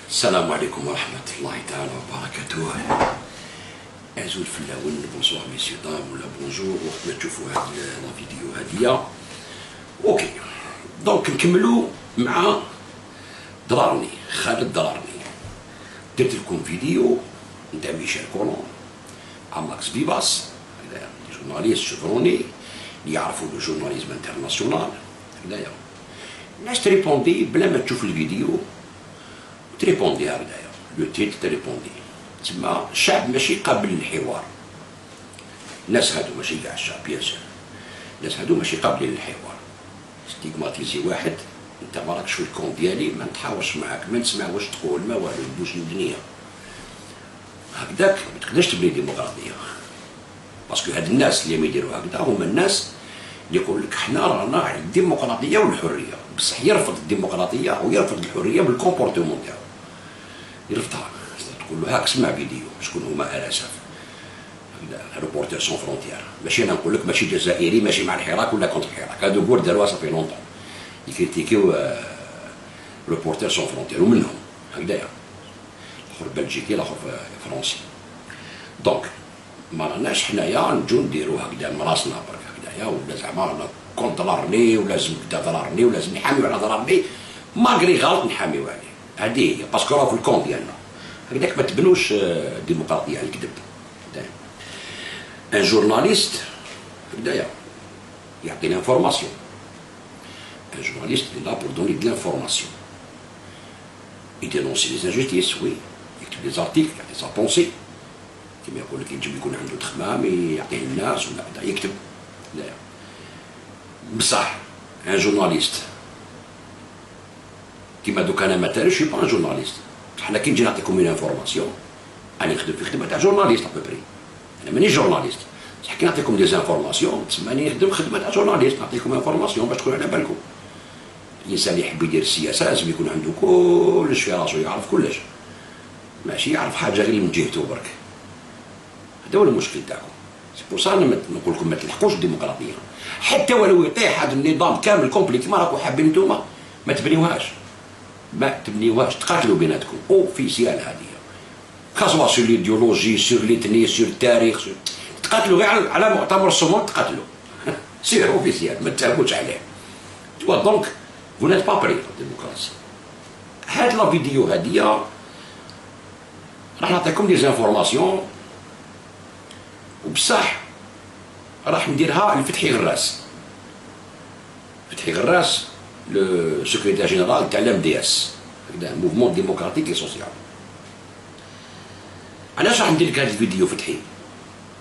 السلام عليكم ورحمة الله تعالى وبركاته. أزول في الأول بونسوار ميسيو دام ولا بونجور وقت ما تشوفوا هاد لا فيديو هادية. أوكي دونك نكملو مع درارني خالد درارني. درت لكم فيديو نتاع ميشيل كولون مع ماكس فيباس، هذا جورناليست شفروني اللي يعرفوا لو جورناليزم انترناسيونال. هنايا الناس تريبوندي بلا ما تشوف الفيديو، تريبوندي هكذايا لو تيت تريبوندي. تسمى الشعب ماشي قابل للحوار. الناس هادو ماشي كاع الشعب بيان سور، الناس هادو ماشي قابلين للحوار. ستيغماتيزي واحد انت ما راكش في الكون ديالي، ما نتحاورش معاك، ما نسمع واش تقول، ما والو، ندوش الدنيا هكذاك. ما تقدرش تبني ديمقراطيه، باسكو هاد الناس اللي يديروا هكذا هما الناس اللي يقول لك حنا رانا على الديمقراطيه والحريه، بصح يرفض الديمقراطيه ويرفض الحريه بالكومبورتمون تاعو، يرفضها. تقول له هاك اسمع فيديو شكون هما الاسف روبورتور سون فرونتيير. ماشي انا نقول لك ماشي جزائري ماشي مع الحراك ولا كونتر الحراك، هادو كور داروها صافي لونطون يكريتيكيو روبورتور سون فرونتيير ومنهم هكذايا، الاخر بلجيكي الاخر فرنسي. دونك ما راناش حنايا نجو نديرو هكذا من راسنا برك هكذايا، ولا زعما رانا كونت ضررني ولازم كدا ضررني ولازم نحاميو على ضررني، ماغري غلط نحاميو عليه. هادي هي باسكو راه في الكون ديالنا هكذاك. ما تبنوش ديمقراطيه على الكذب. ان جورناليست هكذايا يعطي لانفورماسيون، ان جورناليست est là pour donner de l'information. Il dénonce les injustices, oui. يكتب des articles، يعطي sa pensée. كما يقول لك يجب يكون عنده تخمام يعطيه الناس ولا هكذا يكتب. لا بصح ان جورناليست كيما دوك انا مثلا شي با ان جورناليست. حنا كي نجي نعطيكم اون انفورماسيون انا نخدم في خدمه تاع جورناليست ابوبري، انا مانيش جورناليست، بصح كي نعطيكم دي زانفورماسيون تسماني نخدم خدمه تاع جورناليست، نعطيكم انفورماسيون باش تكونوا على بالكم. الانسان اللي يحب يدير السياسه لازم يكون عنده كلش في راسو، يعرف كلش، ماشي يعرف حاجه غير من جهته برك. هذا هو المشكل تاعكم. سي بور سا انا نقول لكم ما تلحقوش الديمقراطيه، حتى ولو يطيح هذا النظام كامل كومبلي كيما راكم حابين نتوما، ما تبنيوهاش، ما تبنيوهاش، تقاتلوا بيناتكم اوفيسيال. هذه كاسوا سور ليديولوجي سور ليتني سور التاريخ، تقاتلوا غير على مؤتمر الصمود، تقاتلوا سير اوفيسيال ما تتعبوش عليه. توا دونك فو نيت با بري ديموكراسي. هاد لا فيديو هاديه راح نعطيكم دي زانفورماسيون، وبصح راح نديرها لفتحي غراس. فتحي غراس لو سكرتير جينيرال تاع الام دي اس، هكذا موفمون ديموكراتيك اي سوسيال. علاش راح ندير لك هذا الفيديو فتحي؟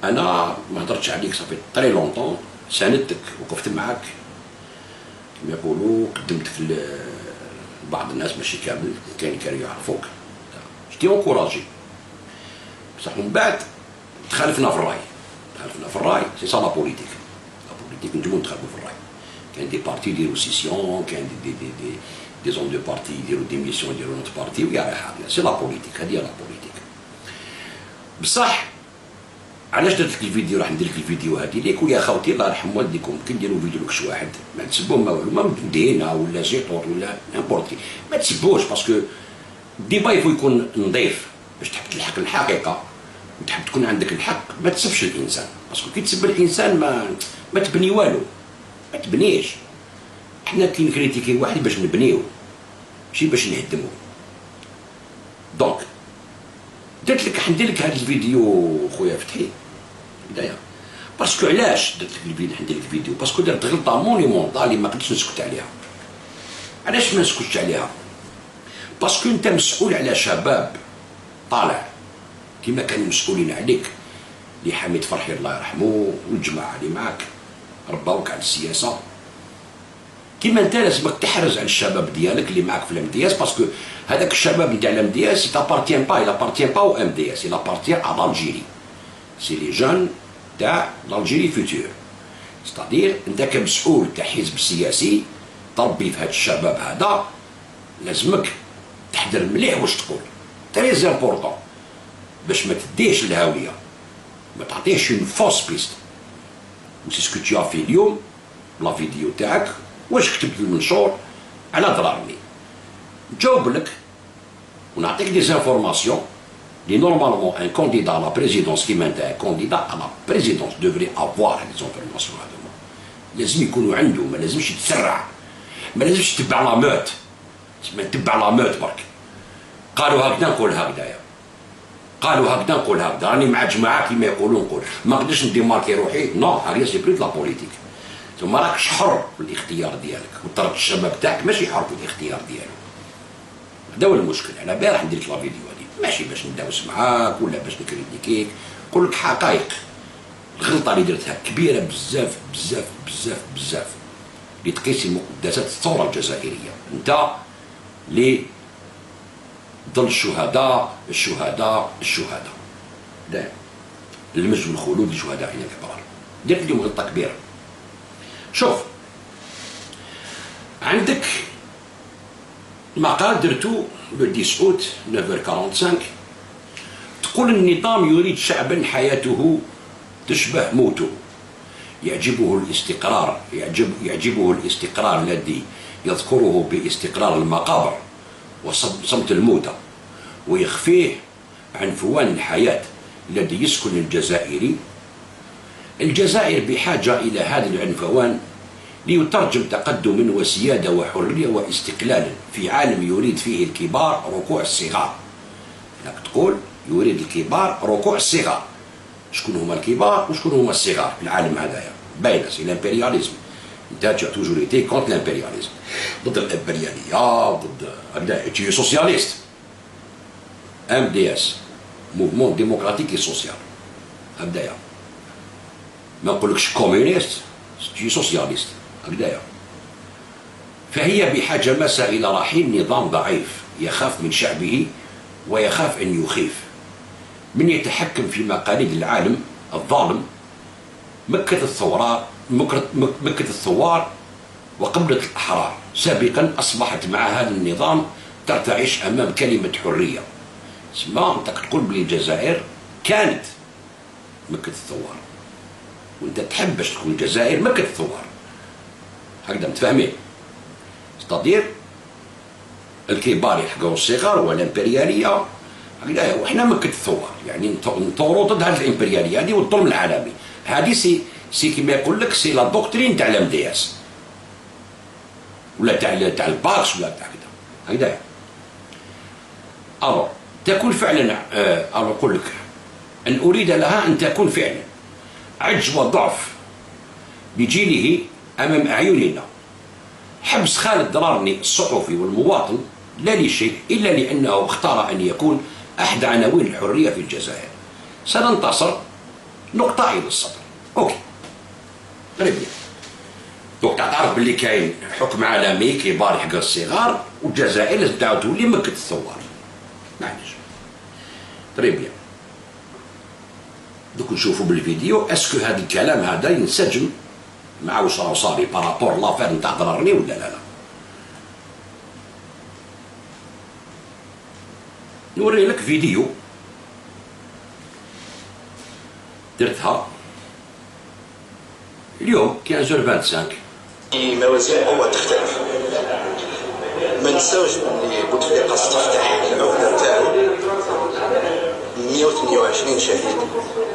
انا ما هضرتش عليك صافي طري لونطون، ساندتك وقفت معاك كما يقولوا، قدمتك لبعض الناس ماشي كامل، كاين كانوا يعرفوك، جيتي اونكوراجي. بصح من بعد تخالفنا في الراي، تخالفنا في الراي. سي سا لا بوليتيك، لا بوليتيك نجمو نتخالفوا في الراي. كاين دي بارتي يديروا سيسيون، كاين دي زون دو بارتي يديروا ديميسيون يديروا نوت بارتي، ويا حاجه سي لا بوليتيك، هذه لا بوليتيك. بصح علاش درت لك الفيديو؟ راح ندير لك الفيديو هذه ليك ويا خوتي الله يرحم والديكم، كي نديروا فيديو لكش واحد ما تسبوهم ما والو، ما مدينا ولا زيطور ولا نيمبورت كي، ما تسبوش، باسكو الديبا يفو يكون نظيف باش تحب تلحق الحقيقه وتحب تكون عندك الحق. ما تسبش الانسان، باسكو كي تسب الانسان ما تبني والو، ما تبنيش. حنا كي نكريتيكي واحد باش نبنيو ماشي باش نهدمو. دونك درت لك ندير لك هذا الفيديو خويا فتحي بدايه، باسكو علاش درت لك الفيديو؟ ندير لك الفيديو باسكو درت غلطه مونيمونطال اللي ما قدرتش نسكت عليها. علاش ما نسكتش عليها؟ باسكو انت مسؤول على شباب طالع كيما كانوا مسؤولين عليك، اللي حميد فرحي الله يرحمه والجماعه اللي معاك رباوك على السياسه. كيما انت لازمك تحرز على الشباب ديالك اللي معاك في الام دي اس، باسكو هذاك الشباب نتاع الام دي اس تابارتيان با، لابارتيان با او ام دي اس، لابارتيان ا الجيري. سي لي جون تاع الجيري فيتور. ستادير انت كمسؤول تاع حزب سياسي تربي في هذا الشباب هذا، لازمك تحضر مليح واش تقول، تري امبورطون، باش ما تديش الهاويه، ما تعطيهش اون فوس بيست. وسي سكو تي في اليوم لا فيديو تاعك واش كتبت المنشور على ضررني. جاوب لك ونعطيك دي زانفورماسيون اللي نورمالمون ان كونديدا على بريزيدونس كيما انت ان كونديدا على بريزيدونس دوفري افوار هاد زانفورماسيون هذوما، لازم يكونوا عنده، ما لازمش يتسرع، ما لازمش يتبع لا موت، ما نتبع لا موت برك. قالوا هكذا نقول هكذايا، قالوا هكذا نقول هكذا، راني مع جماعه كيما يقولوا نقول، ما نقدرش نديماركي روحي، نو هكذا سي بلو لا بوليتيك. ثم راكش حر في الاختيار ديالك، وترك الشباب تاعك ماشي حر في الاختيار ديالو. هذا هو المشكل. انا البارح ندير لك لا فيديو هذه ماشي باش نداوس معاك ولا باش نكريتيكيك، نقول لك حقائق. الغلطه اللي درتها كبيره بزاف بزاف بزاف بزاف، اللي تقيسي مقدسات الثوره الجزائريه. انت اللي ضل الشهداء الشهداء الشهداء، لا المجد والخلود لشهدائنا الكبار. درت اليوم غلطه كبيره. شوف، عندك مقال درتو لو 10 اوت 9h45، تقول النظام يريد شعبا حياته تشبه موته، يعجبه الاستقرار، يعجبه الاستقرار الذي يذكره باستقرار المقابر وصمت الموتى، ويخفيه عنفوان الحياة الذي يسكن الجزائري. الجزائر بحاجة إلى هذا العنفوان ليترجم تقدما وسيادة وحرية واستقلالا في عالم يريد فيه الكبار ركوع الصغار. هناك تقول يريد الكبار ركوع الصغار. شكون هما الكبار وشكون هما الصغار في العالم هذايا؟ باينه، سي الامبرياليزم. انت توجور ايتي كونت الامبرياليزم، ضد الامبرياليه، ضد هكذا. تي سوسياليست، ام دي اس، موفمون ديموكراتيك اي سوسيال، هكذايا. ما نقولكش كومونيست، تي سوسياليست، هكذايا. فهي بحاجه ماسه الى رحيل نظام ضعيف يخاف من شعبه ويخاف ان يخيف، من يتحكم في مقاليد العالم الظالم. مكة الثوار وقبلة الأحرار سابقا أصبحت مع هذا النظام ترتعش أمام كلمة حرية. اسمع، أنت تقول بلي الجزائر كانت مكة الثوار، وأنت تحب باش تكون الجزائر مكة الثوار، هكذا متفاهمين؟ ستادير الكبار يحقروا الصغار والإمبريالية هكذايا، وحنا مكة الثوار، يعني نثوروا ضد هذه الإمبريالية هذه والظلم العالمي. هذه سي كيما يقول لك سي لا دوكترين تاع الام دي اس، ولا تاع الباكس، ولا تاع كذا هكذايا. الو تكون فعلا نقول لك ان اريد لها ان تكون فعلا عجز وضعف بجيله امام اعيننا. حبس خالد درارني الصحفي والمواطن لا لشيء الا لانه اختار ان يكون احد عناوين الحريه في الجزائر. سننتصر، نقطه الى السطر. اوكي غريب. دونك تعرف باللي كاين حكم عالمي كبار يحقر الصغار، والجزائر لازم تعاود تولي مكة الثوار. معليش تري بيان. دوك نشوفوا بالفيديو اسكو هذا الكلام هذا ينسجم مع واش راه صاري بارابور لافير نتاع ضررني ولا لا. نوري لك فيديو درتها اليوم 15h25. موازين القوى تختلف. ما نساوش بلي بوتفليقه استفتح العهده تاعو 128 شهيد.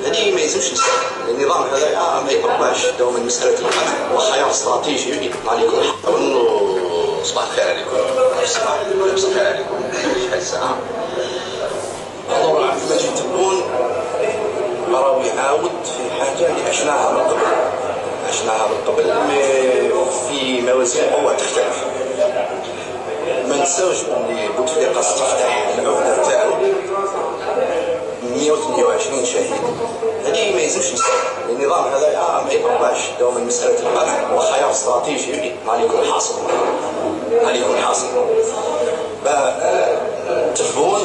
هذه ما يلزمش نساو. النظام هذا ما يطبعش دوما مساله القتل وخيار استراتيجي يطلع لكم. اظن صباح الخير عليكم. صباح الخير عليكم. شحال الساعه؟ حضور عبد المجيد تبون راهو يعاود في حاجه اللي عشناها من قبل. في موازين القوى تختلف. ما نساوش بلي بوتفليقه استفتح العهده تاعو 128 شهيد. هذه ما يلزمش نساو. النظام هذا ما يطبعش دوما مساله القتل وخيار استراتيجي يطلع لكم حاصل. تبون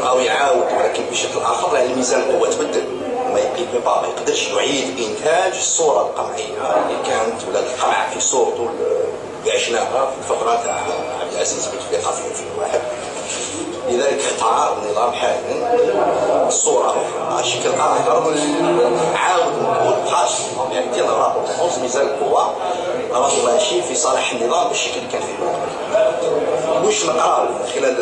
راهو يعاود ولكن بشكل اخر، لان ميزان القوه تبدل. ما يقدرش يعيد انتاج الصوره القمعيه اللي كانت، ولا القمع في صورته اللي عشناها في الفتره تاع عبد العزيز بوتفليقه في 2001. لذلك اختار النظام حاليا الصوره على شكل اخر. عاود نقول خاص يعني ديال الرابط ميزان القوه راهو ماشي في صالح النظام بالشكل اللي كان فيه. واش نقراو خلال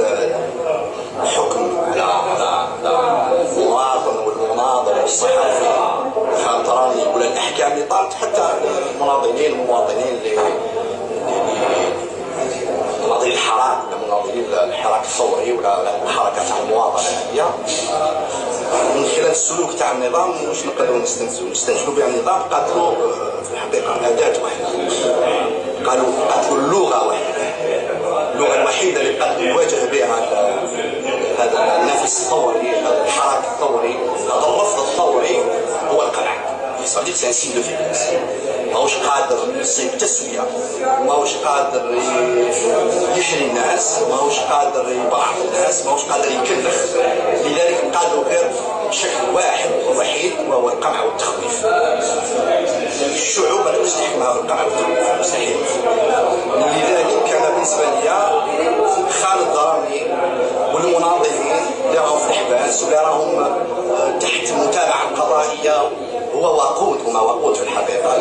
طالت حتى المناضلين المواطنين مناضلين الحراك ولا مناضلين الحراك الثوري ولا الحركه تاع المواطنه هي من خلال السلوك تاع النظام واش نقدروا نستنتجوا بها النظام قاتلوا في الحقيقه اداه واحده، قاتلوا اللغه واحده، اللغه الوحيده اللي قد يواجه بها هذا النفس الثوري، هذا الحراك الثوري، هذا الرفض الثوري هو القمع. صديق سي ان سين دو فيبليس، ماهوش قادر يصيب تسويه، ماهوش قادر يحري الناس، ماهوش قادر يبعث الناس، ماهوش قادر يكلف، لذلك قادروا غير بشكل واحد ووحيد وهو القمع والتخويف. الشعوب لا تستحمل هذا القمع والتخويف، مستحيل. لذلك كان بالنسبه لي خالد درامي والمناضلين اللي راهم في الحباس واللي راهم تحت المتابعه القضائيه هو وقود، هما وقود في الحقيقه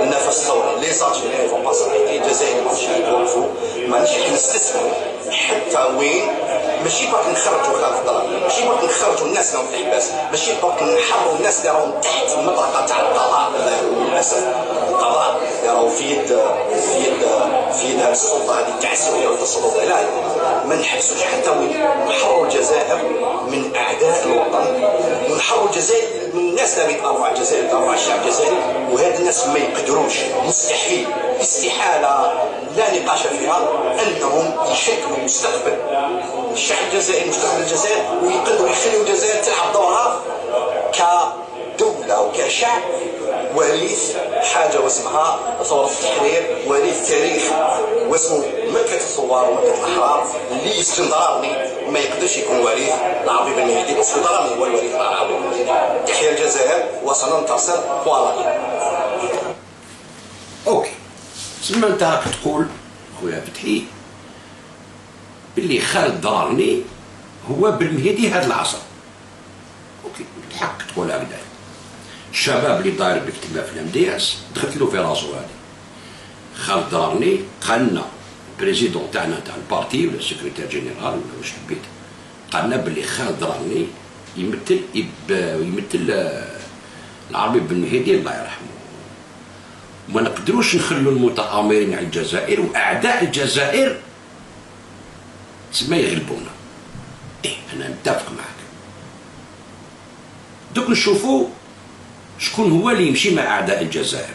النفس الثوري. لي زالجيريان فون با ساريتي، الجزائريين ماهمش يوقفوا، مانيش نستسلموا حتى وين. ماشي برك نخرجوا خالد درامي، ماشي برك نخرجوا الناس اللي في الحباس، ماشي برك نحرروا الناس اللي راهم تحت المطرقه تاع القضاء. للاسف القضاء اللي راهو في يد هذه السلطه هذه التعسفيه والتسلط عليها، ما نحبسوش حتى وين. نحرروا الجزائر من اعداء الوطن، ونحرروا الجزائر من الناس اللي يتطلعوا على الجزائر، يتطلعوا على الشعب الجزائري، وهاد الناس ما يقدروش، مستحيل، استحاله لا نقاش فيها انهم يشكلوا مستقبل الشعب الجزائري، مستقبل الجزائر، ويقدروا يخليوا الجزائر تلعب دورها كدوله وكشعب وريث حاجه واسمها ثوره التحرير، وريث تاريخ واسمه مكه الثوار ومكه الاحرار، اللي اسكندراني ما يقدرش يكون وريث العربي بن مهدي، اسكندراني هو الوريث العربي بن مهدي. تحيا الجزائر وسننتصر والله. اوكي، تسمى انت راك تقول خويا فتحي باللي خالد درارني هو بالمهدي هذا العصر. اوكي، الحق تقول هكذا. الشباب اللي داير باكتمال في الام دي اس دخلت له في راسو هذه. خالد درارني قال لنا البريزيدون تاعنا تاع البارتي ولا السكرتير جينيرال ولا واش حبيت، قال لنا باللي خالد درارني يمثل العربي بن مهدي الله يرحمه. ما نقدروش نخلوا المتآمرين على الجزائر واعداء الجزائر تسمى يغلبونا. انا نتفق معك. دوك نشوفوا شكون هو اللي يمشي مع اعداء الجزائر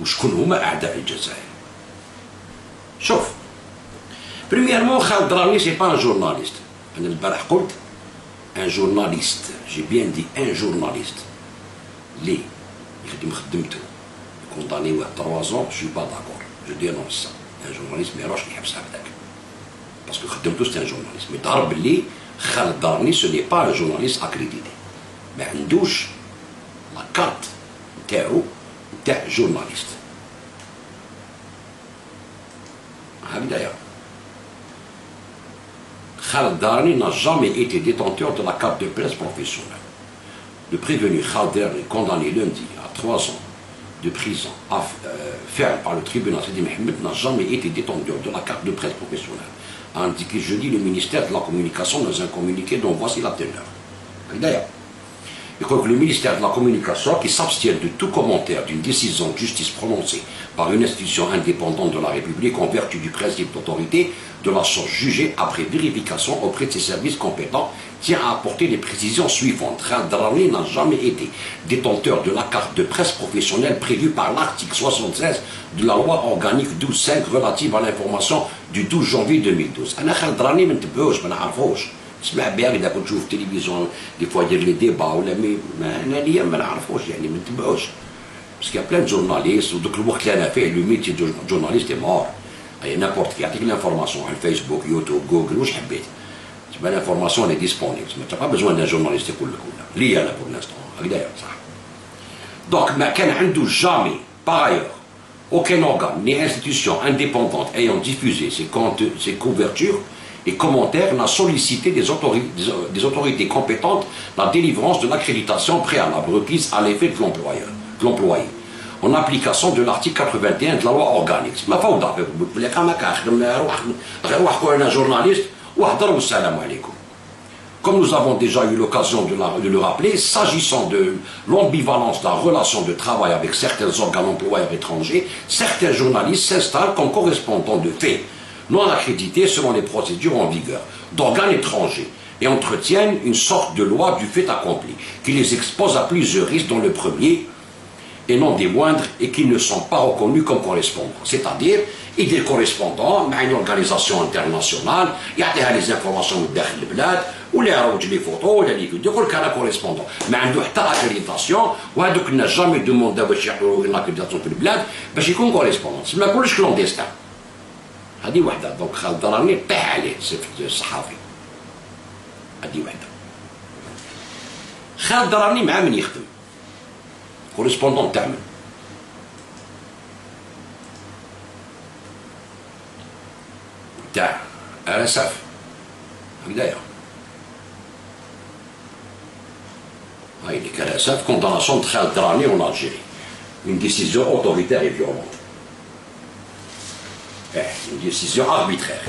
وشكون هما اعداء الجزائر. شوف، بريميرمون خالد درارني سي با ان جورناليست. انا البارح قلت ان جورناليست، جي بيان دي ان جورناليست لي يخدم خدمته كونداني واحد 3 ans، جو با داكور، جو دي نون سا. ان جورناليست ما يروحش يحبس هكذاك باسكو خدمته سي ان جورناليست. مي تعرف باللي خالد درارني سو ني با ان جورناليست اكريديتي، ما عندوش لا كارت نتاعو نتاع جورناليست. هكذايا Khaled Darani n'a jamais été détenteur de la carte de presse professionnelle. Le prévenu Khaled Darani, condamné lundi à 3 ans de prison ferme par le tribunal Sidi Mohamed, n'a jamais été détenteur de la carte de presse professionnelle, a indiqué jeudi le ministère de la Communication dans un communiqué dont voici la teneur. D'ailleurs, il croit que le ministère de la Communication, qui s'abstient de tout commentaire d'une décision de justice prononcée par une institution indépendante de la République en vertu du principe d'autorité de la chose jugée après vérification auprès de ses services compétents, tient à apporter les précisions suivantes. Khaled Darani n'a jamais été détenteur de la carte de presse professionnelle prévue par l'article 76 de la loi organique 12.5 relative à l'information du 12 janvier 2012. أنا Khaled Darani ما نتبعوش، ما نعرفوش. نسمع بها إذا كنت نشوف التلفزيون دي فوا يدير لي ديبا ولا أنا ليا ما نعرفوش، يعني ما نتبعوش. باسكو يا بلان جورناليست ودوك الوقت اللي أنا فيه لو ميتي دو جورناليست مور. اي نابورت كي يعطيك لانفورماسيون على الفيسبوك يوتيوب جوجل واش حبيت، تبان لانفورماسيون لي ديسپونيبل، ما با بزوان دان جورناليست يقول لك ولا ليا انا بور لانستون هكذايا صح. دونك ما كان عنده جامي باغ ايور aucun organe ni institution indépendante ayant diffusé ses couvertures et commentaires n'a sollicité des autorités compétentes la délivrance de l'accréditation préalable requise à l'effet de l'employé en application de l'article 81 de la loi organique. ما فوضى بلي ما كنخدم روح قول انا جورناليست واهضر والسلام عليكم. Comme nous avons déjà eu l'occasion de le rappeler, s'agissant de l'ambivalence de la relation de travail avec certains organes employeurs étrangers, certains journalistes s'installent comme correspondants de fait, non accrédités selon les procédures en vigueur, d'organes étrangers, et entretiennent une sorte de loi du fait accompli, qui les expose à plusieurs risques dans le premier, et non des moindres, et qui ne sont pas reconnus comme correspondants. C'est-à-dire, il est correspondant à une organisation internationale, il y a les informations de l'Blad, ou les photos, ou les vidéos, il y a un correspondant. Mais il y a l'accréditation, ou il n'a jamais demandé une accréditation pour le Blad, parce qu'il y a un correspondant. C'est même pas le clandestin. هذه واحدة. دونك خالد دراني طيح عليه الصحافي. هذه واحدة. خالد دراني مع من يخدم؟ كوريسبوندون تاع من؟ تاع RSF. هكذايا. هاي اللي RSF condamnation de Khaled Drani en Algérie. Une décision autoritaire et violente. Une décision arbitraire,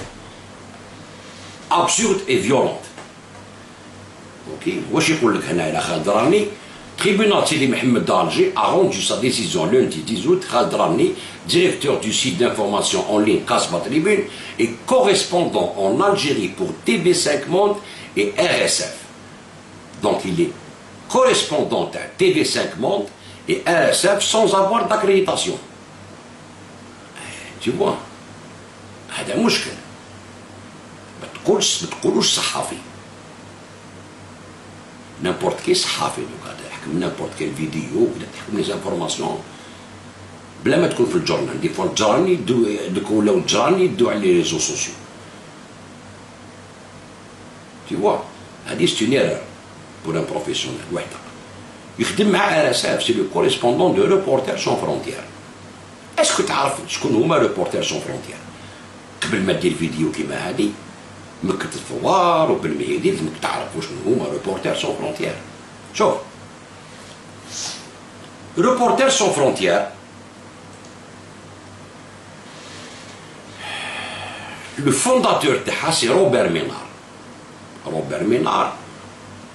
absurde et violente. Ok, واش يقول لك هنا على خالد دراني؟ Tribunal Sidi Mohamed d'Alger a rendu sa décision lundi 10 août. Khaled Drani, directeur du site d'information en ligne Kasba Tribune et correspondant en Algérie pour TV5 Monde et RSF. Donc il est correspondant à TV5 Monde et RSF sans avoir d'accréditation. Tu vois, هذا مشكل. ما تقولوش صحافي. نيمبورت كي صحافي قاعد يحكم نيمبورت كي فيديو ولا تحكم لي زانفورماسيون بلا ما تكون في الجورنال. دي فوا الجراني يدو ولاو الجراني يدو على لي ريزو سوسيو. تي فوا هذه سي اون ايرور بور ان بروفيسيونيل وحده. يخدم مع RSF سي لو كوريسبوندون دو ريبورتر سون فرونتيير. اسكو تعرف شكون هما ريبورتر سون فرونتيير؟ قبل ما دير فيديو كيما هادي مكة الثوار وبالمهيدي لازمك تعرف شنو هما ريبورتر سون فرونتيير. شوف ريبورتر سون فرونتيير لو فونداتور تاعها سي روبير مينار. روبير مينار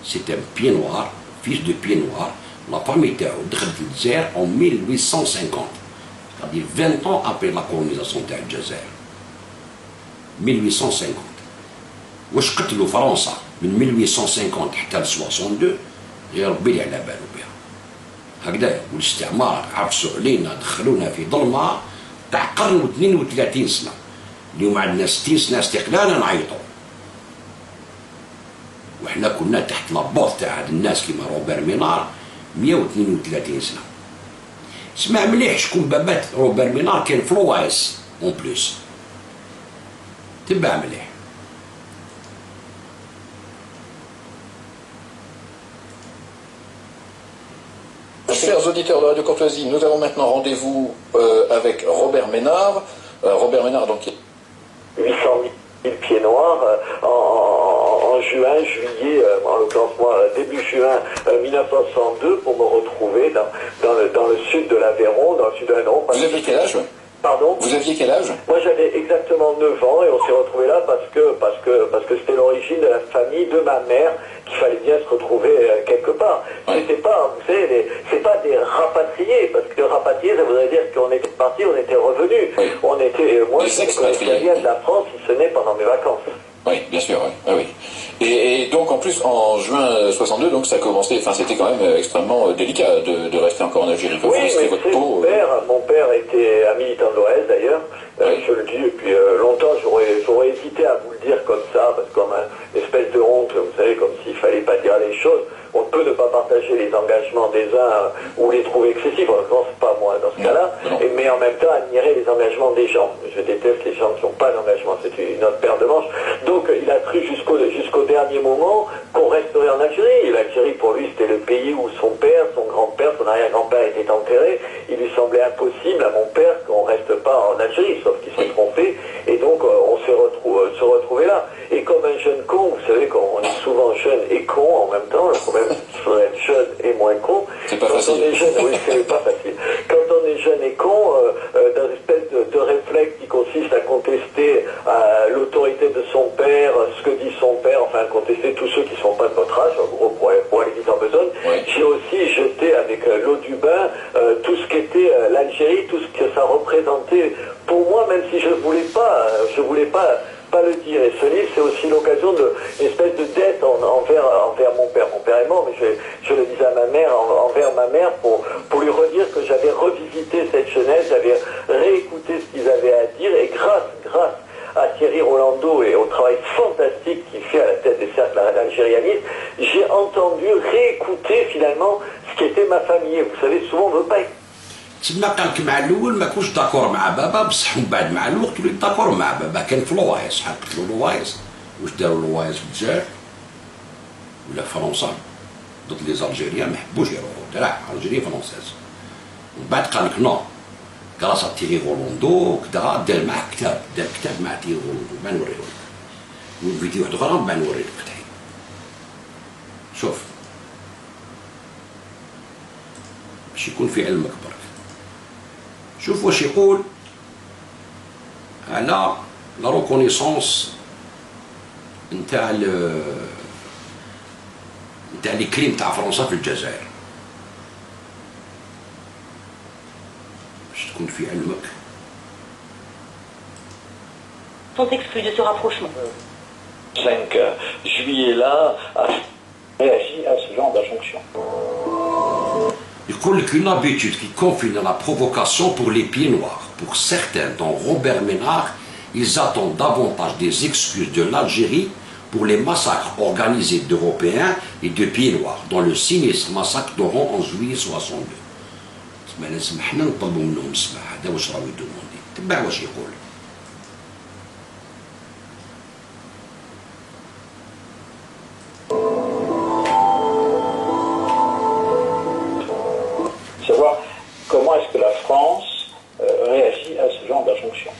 سي ان بيي نوار فيس دو بيي نوار. لا فامي تاعو دخلت للجزائر en 1850. c'est-à-dire 20 ans après la colonisation تاع الجزائر. 1850. واش قتلوا فرنسا من 1850 حتى ل 62 غير ربي اللي على بالو بها. هكذا والاستعمار عفسوا علينا دخلونا في ظلمه تاع قرن و32 سنه. اليوم عندنا 60 سنه استقلالا نعيطوا. وحنا كنا تحت لابوط تاع هاد الناس كيما روبير مينار 132 سنه. اسمع مليح شكون بابات روبير مينار كان في لوايس اون بلوس. تبع مليح. Chers auditeurs de Radio Courtoisie, nous avons maintenant rendez-vous avec Robert Ménard. Robert Ménard, donc... 800 000 pieds noirs en juin, juillet, en l'occurrence moi, début juin 1962, pour me retrouver dans le sud de l'Aveyron, dans le sud de l'Aveyron. Vous aviez quel âge? Pardon? Vous aviez quel âge? Moi j'avais exactement 9 ans et on s'est retrouvé là parce que c'était l'origine de la famille de ma mère qu'il fallait bien se retrouver quelque part. Ouais. C'était pas, vous savez, c'est pas des rapatriés, parce que rapatriés ça voudrait dire qu'on était partis, on était revenus. Oui. On était, moi je connaissais rien de la France si ce n'est pendant mes vacances. Oui, bien sûr, oui. Ah, oui. Et donc en plus en juin 62, donc ça commençait, enfin c'était quand même extrêmement délicat de rester encore en Algérie. Oui, mais votre peau. Mon père était un militant de l'OS d'ailleurs, oui. Je le dis, et puis longtemps j'aurais hésité à vous le dire comme ça, parce que comme une espèce de honte, vous savez, comme s'il fallait pas dire les choses. On peut ne pas partager les engagements des uns ou les trouver excessifs, en l'occurrence pas moi dans ce cas-là, mais en même temps admirer les engagements des gens. Je déteste les gens qui n'ont pas d'engagement, c'est une autre paire de manches. Donc il a cru jusqu'au dernier moment qu'on resterait en Algérie. L'Algérie pour lui c'était le pays où son père, son grand-père, son arrière-grand-père était enterré. Il lui semblait impossible à mon père qu'on reste pas en Algérie, sauf qu'il s'est trompé. Et donc on s'est retrouvé là. Et comme un jeune con, vous savez qu'on est souvent jeune et con en même temps, le problème c'est qu'il faudrait être jeune et moins con. C'est pas facile. On est jeune, oui, c'est pas facile. Quand on est jeune et con, dans une espèce de réflexe qui consiste à contester l'autorité de son père, ce que dit son père, enfin enfin contester tous ceux qui ne sont pas de votre âge, en gros, pour aller vite en besogne. Ouais. J'ai aussi jeté avec l'eau du bain tout ce qu'était l'Algérie, tout ce que ça représentait pour moi, même si je voulais pas le dire. Et ce livre, c'est aussi l'occasion d'une espèce de dette envers mon père. Mon père est mort, mais je le disais à ma mère, envers ma mère, pour lui redire que j'avais revisité cette jeunesse, j'avais réécouté ce qu'ils avaient à dire, et grâce à Thierry Rolando et au travail fantastique qu'il fait à la tête des cercles d'algérianisme, j'ai entendu réécouter finalement ce qu'était ma famille. Vous savez, souvent on ne veut pas. تما قال لك مع الاول ما كنتش داكور مع بابا، بصح من بعد مع الوقت وليت داكور مع بابا. كان في لوايص، شحال قتلوا لوايص، واش داروا لوايص في الجزائر ولا فرنسا ضد لي زالجيريان، ما حبوش يروحوا درع الجيريا فرونسيز. ومن بعد قال لك نو كراس تيري غولوندو كدا دار معاه كتاب، دار كتاب مع تيري غولوندو، ما نوريه لك. والفيديو واحد اخرى ما نوري لك فتحي. شوف باش يكون في علمك برك. شوف واش يقول على لا ريكونيسونس نتاع لي كريم تاع فرنسا في الجزائر، باش تكون في علمك. Sont exclus de ce rapprochement. 5 juillet-là a réagi à ce genre d'injonction. يقول لك une habitude qui confine à la provocation pour les pieds noirs. Pour certains, dont Robert Ménard, ils attendent davantage des excuses de l'Algérie pour les massacres organisés d'Européens et de pieds noirs, dans le sinistre massacre d'Oran en juillet 62. تسمع لازم حنا نطلبوا منهم السماح، هذا واش راهو يدوموندي. تبع واش يقول. Savoir comment est-ce que la France réagit à ce genre d'injonction.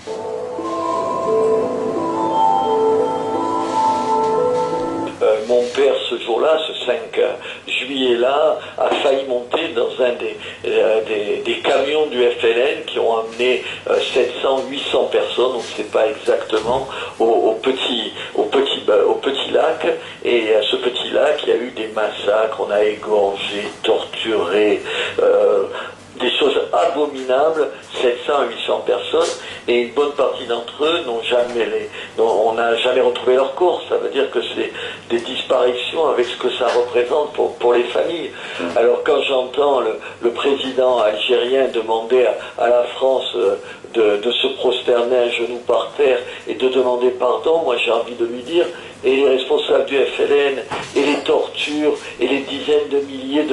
Mon père, ce jour-là, ce 5 juillet-là, a failli monter dans un des camions du FLN qui ont amené 700-800 personnes, on ne sait pas exactement, au petit lac. Et à ce petit lac, il y a eu des massacres, on a égorgé, torturé, des choses abominables, 700 à 800 personnes, et une bonne partie d'entre eux on n'a jamais retrouvé leur corps. Ça veut dire que c'est des disparitions avec ce que ça représente pour les familles. Alors quand j'entends le président algérien demander à la France de se prosterner un genou par terre et de demander pardon, moi j'ai envie de lui dire, et les responsables du FLN, et les tortures, et les dizaines de milliers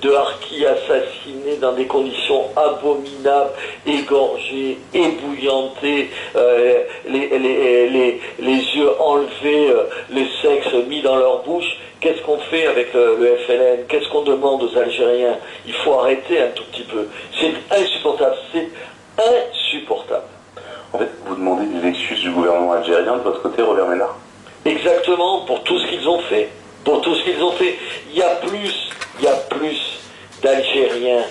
de harkis assassinés dans des conditions abominables, égorgés, ébouillantés, les yeux enlevés, les sexes mis dans leur bouche. Qu'est-ce qu'on fait avec le FLN? Qu'est-ce qu'on demande aux Algériens? Il faut arrêter un tout petit peu. C'est insupportable, c'est insupportable. En fait, vous demandez des excuses du gouvernement algérien de votre côté, Robert Ménard? Exactement, pour tout ce qu'ils ont fait. Pour tout ce qu'ils ont fait. Il y a plus d'Algériens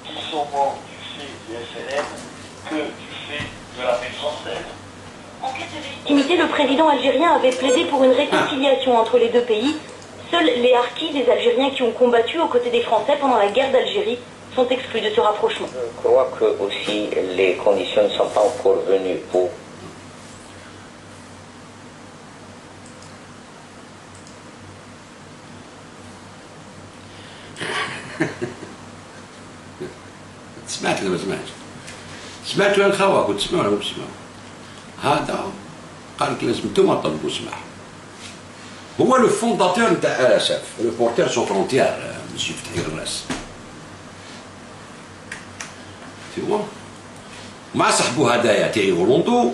qui sont morts du fait du FLN que du fait de l'armée française. En cas de légitimité, le président algérien avait plaidé pour une réconciliation entre les deux pays. Seuls les harkis, les Algériens qui ont combattu aux côtés des Français pendant la guerre d'Algérie, sont exclus de ce rapprochement. Je crois que aussi les conditions ne sont pas encore venues pour سمعت ولا ما سمعتش؟ سمعت ولا الخوا كنت تسمعوا ولا ما تسمعوا؟ هذا قال لك لازم انتوما تطلبوا سماح. هو لو فونداتور نتاع ار اس اف، ريبورتير سون فرونتيير، مسيو فتحي الراس. تيوا مع صاحبو هدايا تيري غولوندو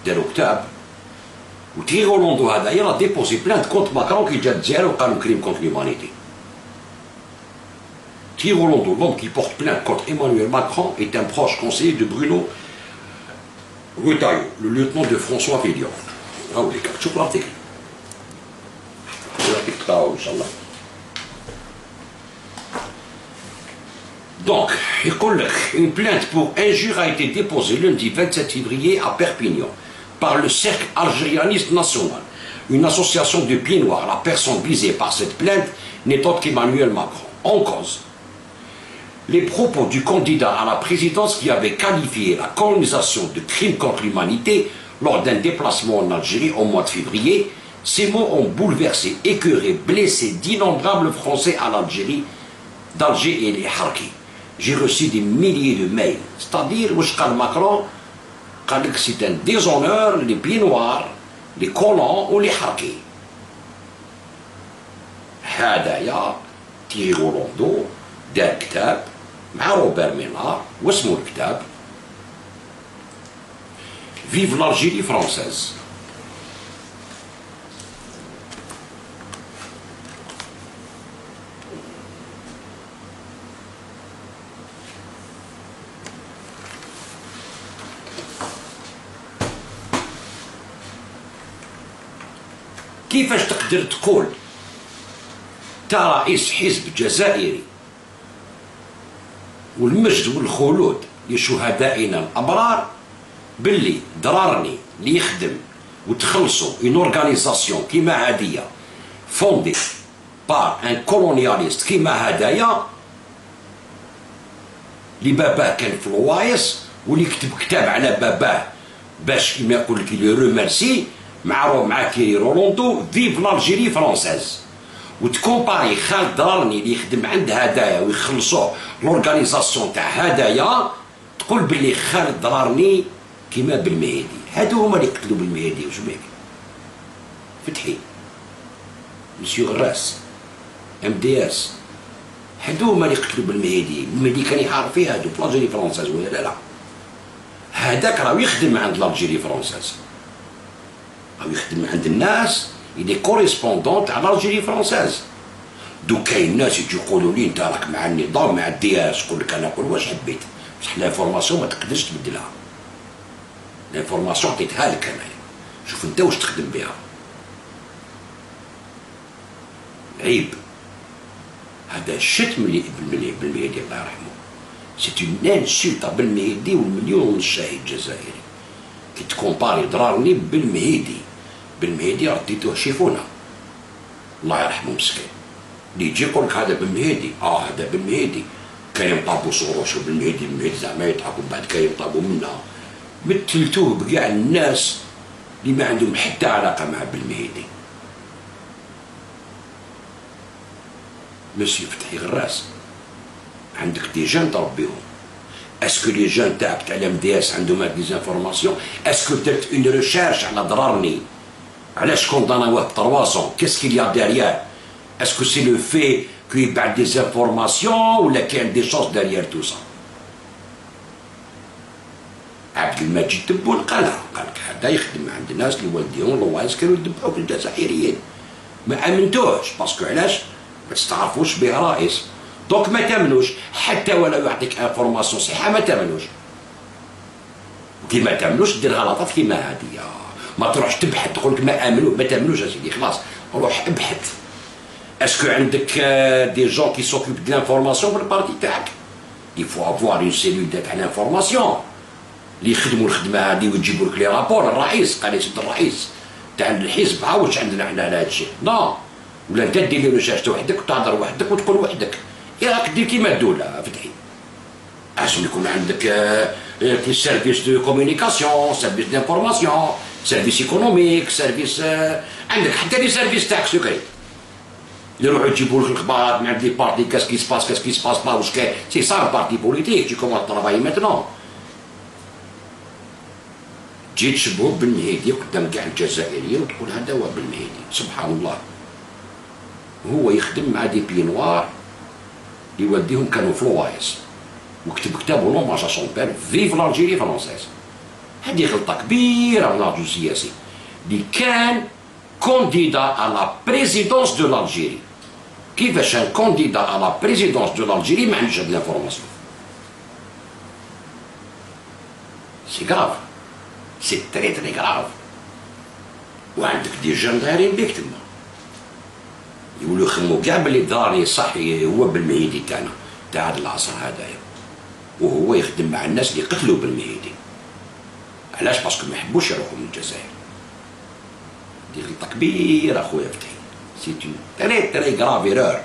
داروا كتاب، وتيري غولوندو هدايا راه ديبوزي بلانت كونت ماكرون كي جا الجزائر وقالوا كريم كونت ليمانيتي. Thierry Rolando, l'homme qui porte plainte contre Emmanuel Macron, est un proche conseiller de Bruno Retailleau, le lieutenant de François Fillon. Ah oui, شوف l'article. L'article تقراو إن شاء الله. Donc, يقول لك, une plainte pour injure a été déposée lundi 27 février à Perpignan par le cercle algérianiste national. une association de pieds noirs. La personne visée par cette plainte n'est autre qu'Emmanuel Macron. En cause, les propos du candidat à la présidence qui avait qualifié la colonisation de crime contre l'humanité lors d'un déplacement en Algérie au mois de février. Ces mots ont bouleversé, écœuré, blessé d'innombrables Français à l'Algérie, d'Alger et les Harkis. J'ai reçu des milliers de mails. C'est-à-dire, Macron, c'est un déshonneur, les pieds noirs, les colons ou les Harkis. هدايا تيغو روندو دار كتاب مع روبير مينار واسمو الكتاب Vive l'Algérie française. كيفاش تقدر تقول تا رئيس حزب جزائري والمجد والخلود لشهدائنا الابرار باللي ضررني اللي يخدم وتخلصوا اون اورغانيزاسيون كيما هادية فوندي بار ان كولونياليست كيما هدايا اللي باباه كان في الوايس واللي كتب كتاب على باباه باش كيما يقول لك لي رومارسي مع كيري رولاندو فيف لالجيري فرونساز وتكومباري خالد ضررني اللي يخدم عند هدايا ويخلصوه لورغانيزاسيون تاع هدايا تقول باللي خالد ضررني كيما بالمهدي. هادو هما اللي قتلوا بالمهدي واش بيك فتحي مسيو غراس MDS هادو هما اللي قتلوا بالمهدي. المهدي كان يحارب فيه هادو في لالجيري فرونساز ولا لا؟ هذاك راه يخدم عند لالجيري فرونساز راه يخدم عند الناس إلي كوريسبوندون تاع لالجيري فرونساز. دو كاين ناس يجي يقولوا لي انت راك مع النظام مع الدياس يقول لك انا نقول واش حبيت بصح لانفورماسيون ما تقدرش تبدلها. لانفورماسيون عطيتها لك انايا شوف انت واش تخدم بها. عيب هذا الشتم بالمهدي الله يرحمه سي اون انسولت بالمهدي والمليون الشاهد الجزائري كي تكومباري ضررني بالمهدي. بالمهدي رديتوه شيفونا الله يرحمه مسكين اللي يجي يقول لك هذا بالمهدي هذا بالمهدي كاين يطابوا صوروش بالمهدي زعما يطابوا بعد كاين يطابوا منها مثلتوه بكاع الناس اللي ما عندهم حتى علاقه مع بالمهدي. مسيو فتحي غراس عندك دي جان تربيهم. اسكو لي جان تاعك تاع MDS عندهم هاد لي زانفورماسيون؟ اسكو درت اون ريشيرش على ضررني علاش كونداناوه ب 3 ans كيس كيل يا ديريير؟ اسكو سي لو في كو يبعث دي زانفورماسيون ولا كاين دي شوز ديريير تو سا؟ عبد المجيد تبون قالها قال لك هذا يخدم عند الناس اللي والديهم الوايس كانوا يدبحوا في الجزائريين. ما امنتوش باسكو علاش؟ ما تستعرفوش به رئيس دونك ما تامنوش حتى ولو يعطيك انفورماسيون صحيحه ما تامنوش. وكي ما تامنوش دير غلطات كيما هادي ما تروحش تبحث تقول لك ما تامنوش اسيدي خلاص روح ابحث. اسكو عندك دي جون كي سوكيب دو لانفورماسيون في البارتي تاعك؟ يفو افوار اون سيلول تاع لانفورماسيون اللي يخدموا الخدمه هادي ويجيبوا لك لي رابور. الرئيس قال يسد الرئيس تاع الحزب واش عندنا حنا على هادشي نو ولا انت دير لي ريشيرش وحدك وتهضر وحدك وتقول وحدك. راك دير كيما الدوله فتحي لازم يكون عندك سيرفيس دو كومونيكاسيون سيرفيس دانفورماسيون سيرفيس ايكونوميك سيرفيس عندك حتى لي سيرفيس تاعك سكري اللي يروحوا يجيبوا لك الاخبار من عند لي بارتي كاسكي سباس با واش كاين سي صار بارتي بوليتيك تي كومون ترافاي ماتنون. تجي تشبهو بالمهدي قدام كاع الجزائريين وتقول هذا هو بالمهدي. سبحان الله هو يخدم مع دي بي نوار اللي والديهم كانوا في الوايس وكتب كتاب ونوماج ا سون بير فيف لالجيري فرونسيز. هذه غلطه كبيره من لاجو السياسي اللي كان كونديدا على لا بريزيدونس دو لالجيري. كيفاش ان كونديدا على لا بريزيدونس دو لالجيري ما عندوش هاد لانفورماسيون؟ سي غراف سي تري تري غراف. وعندك دي جون دايرين بيك تما يقولوا يخموا كاع بلي ضرري صح هو بالمهدي تاعنا تاع هذا العصر هذايا وهو يخدم مع الناس اللي قتلوا بالمهدي. علاش؟ باسكو ما يحبوش يروحوا من الجزائر. دي غلطة كبيرة خويا فتحي. سي اون تري تري غراف ايرور.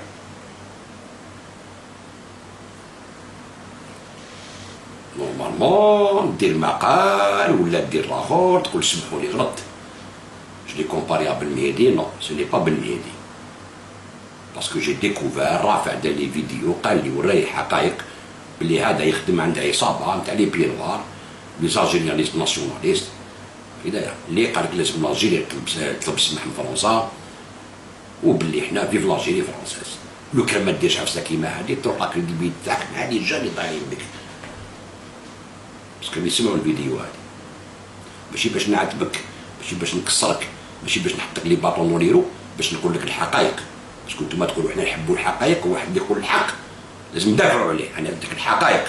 نورمالمون دير مقال ولا دير لاخور تقول سمحوا لي غلط. Je l'ai comparé à Ben Mehdi, non, ce n'est pas Ben Mehdi. Parce que j'ai découvert رافع دار لي فيديو قال لي وراي حقائق بلي هذا يخدم عند عصابه نتاع لي بي نوار لي زالجيريانيست ناسيوناليست هدايا اللي قال لك لازم الجيري تطلب السمح من فرنسا وباللي حنا فيف لاجيري فرونسيز. لو كان ما ديرش عفسه كيما هذه تروح لا كريديبيليتي تاعك مع لي جا اللي طايرين بك. باسكو يسمعوا الفيديو هذه ماشي باش نعاتبك ماشي باش نكسرك ماشي باش نحطك لي باطون نوريرو باش نقول لك الحقائق. باسكو نتوما تقولوا حنا نحبوا الحقائق وواحد يقول الحق لازم ندافعوا عليه. انا عندك الحقائق.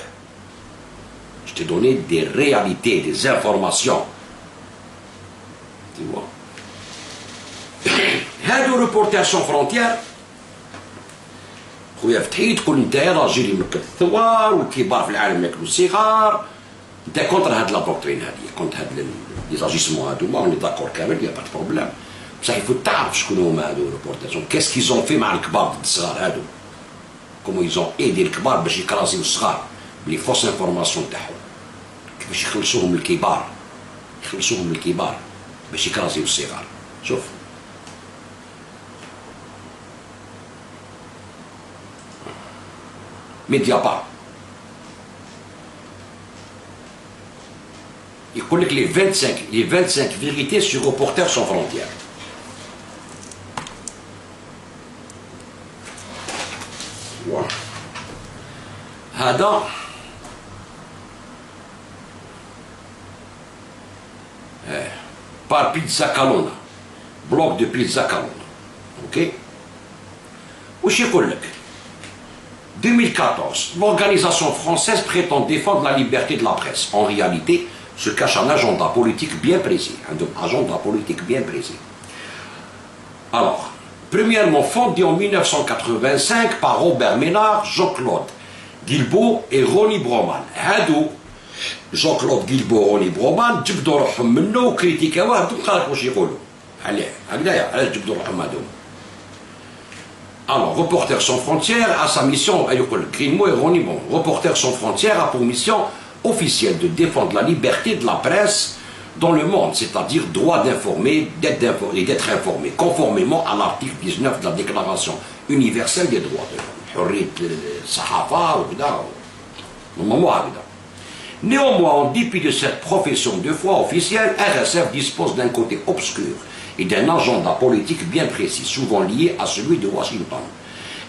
Je t'ai donné des réalités, des informations. Tu vois. هادو Reporters sans frontières. خويا فتحي تقول انت راجل يمكن الثوار والكبار في العالم ياكلوا الصغار. انت كونتر هاد لا دوكترين هادي كونت هاد لي زاجيسمون هادوما اوني داكور كامل يا با بروبليم. بصح يفوت تعرف شكون هما هادو Reporters. كاس كيزون في مع الكبار ضد الصغار هادو. كومون يزون ايدي الكبار باش يكراسيو الصغار بلي فوس انفورماسيون تاعهم. باش يخلصوهم الكبار باش يكراسيو الصغار. شوف ميديابار يقول لك لي 25 فيريتي سور Reporters sans frontières. هذا par Pizza Calona bloc de Pizza Calona. اوكي واش يقول لك 2014 l'organisation française prétend défendre la liberté de la presse. En réalité se cache un agenda politique bien précis. Alors premièrement fondé en 1985 par Robert Ménard, Jean-Claude Guilbault et Ronnie Broman. هادو Jean-Claude Guilbault Ronnie Broman جبدوا روحهم منه وكريتيكاوه. هادو قالك واش يقولوا عليه هكذايا علاش جبدوا روحهم هادو. Alors Reporters sans frontières a sa mission, Guilbault et Ronnie Broman. Reporters sans frontières a pour mission officielle de défendre la liberté de la presse dans le monde, c'est-à-dire droit d'informer, d'être informé, conformément à l'article 19 de la Déclaration universelle des droits de l'homme. Néanmoins, en dépit de cette profession de foi officielle, RSF dispose d'un côté obscur et d'un agenda politique bien précis, souvent lié à celui de Washington,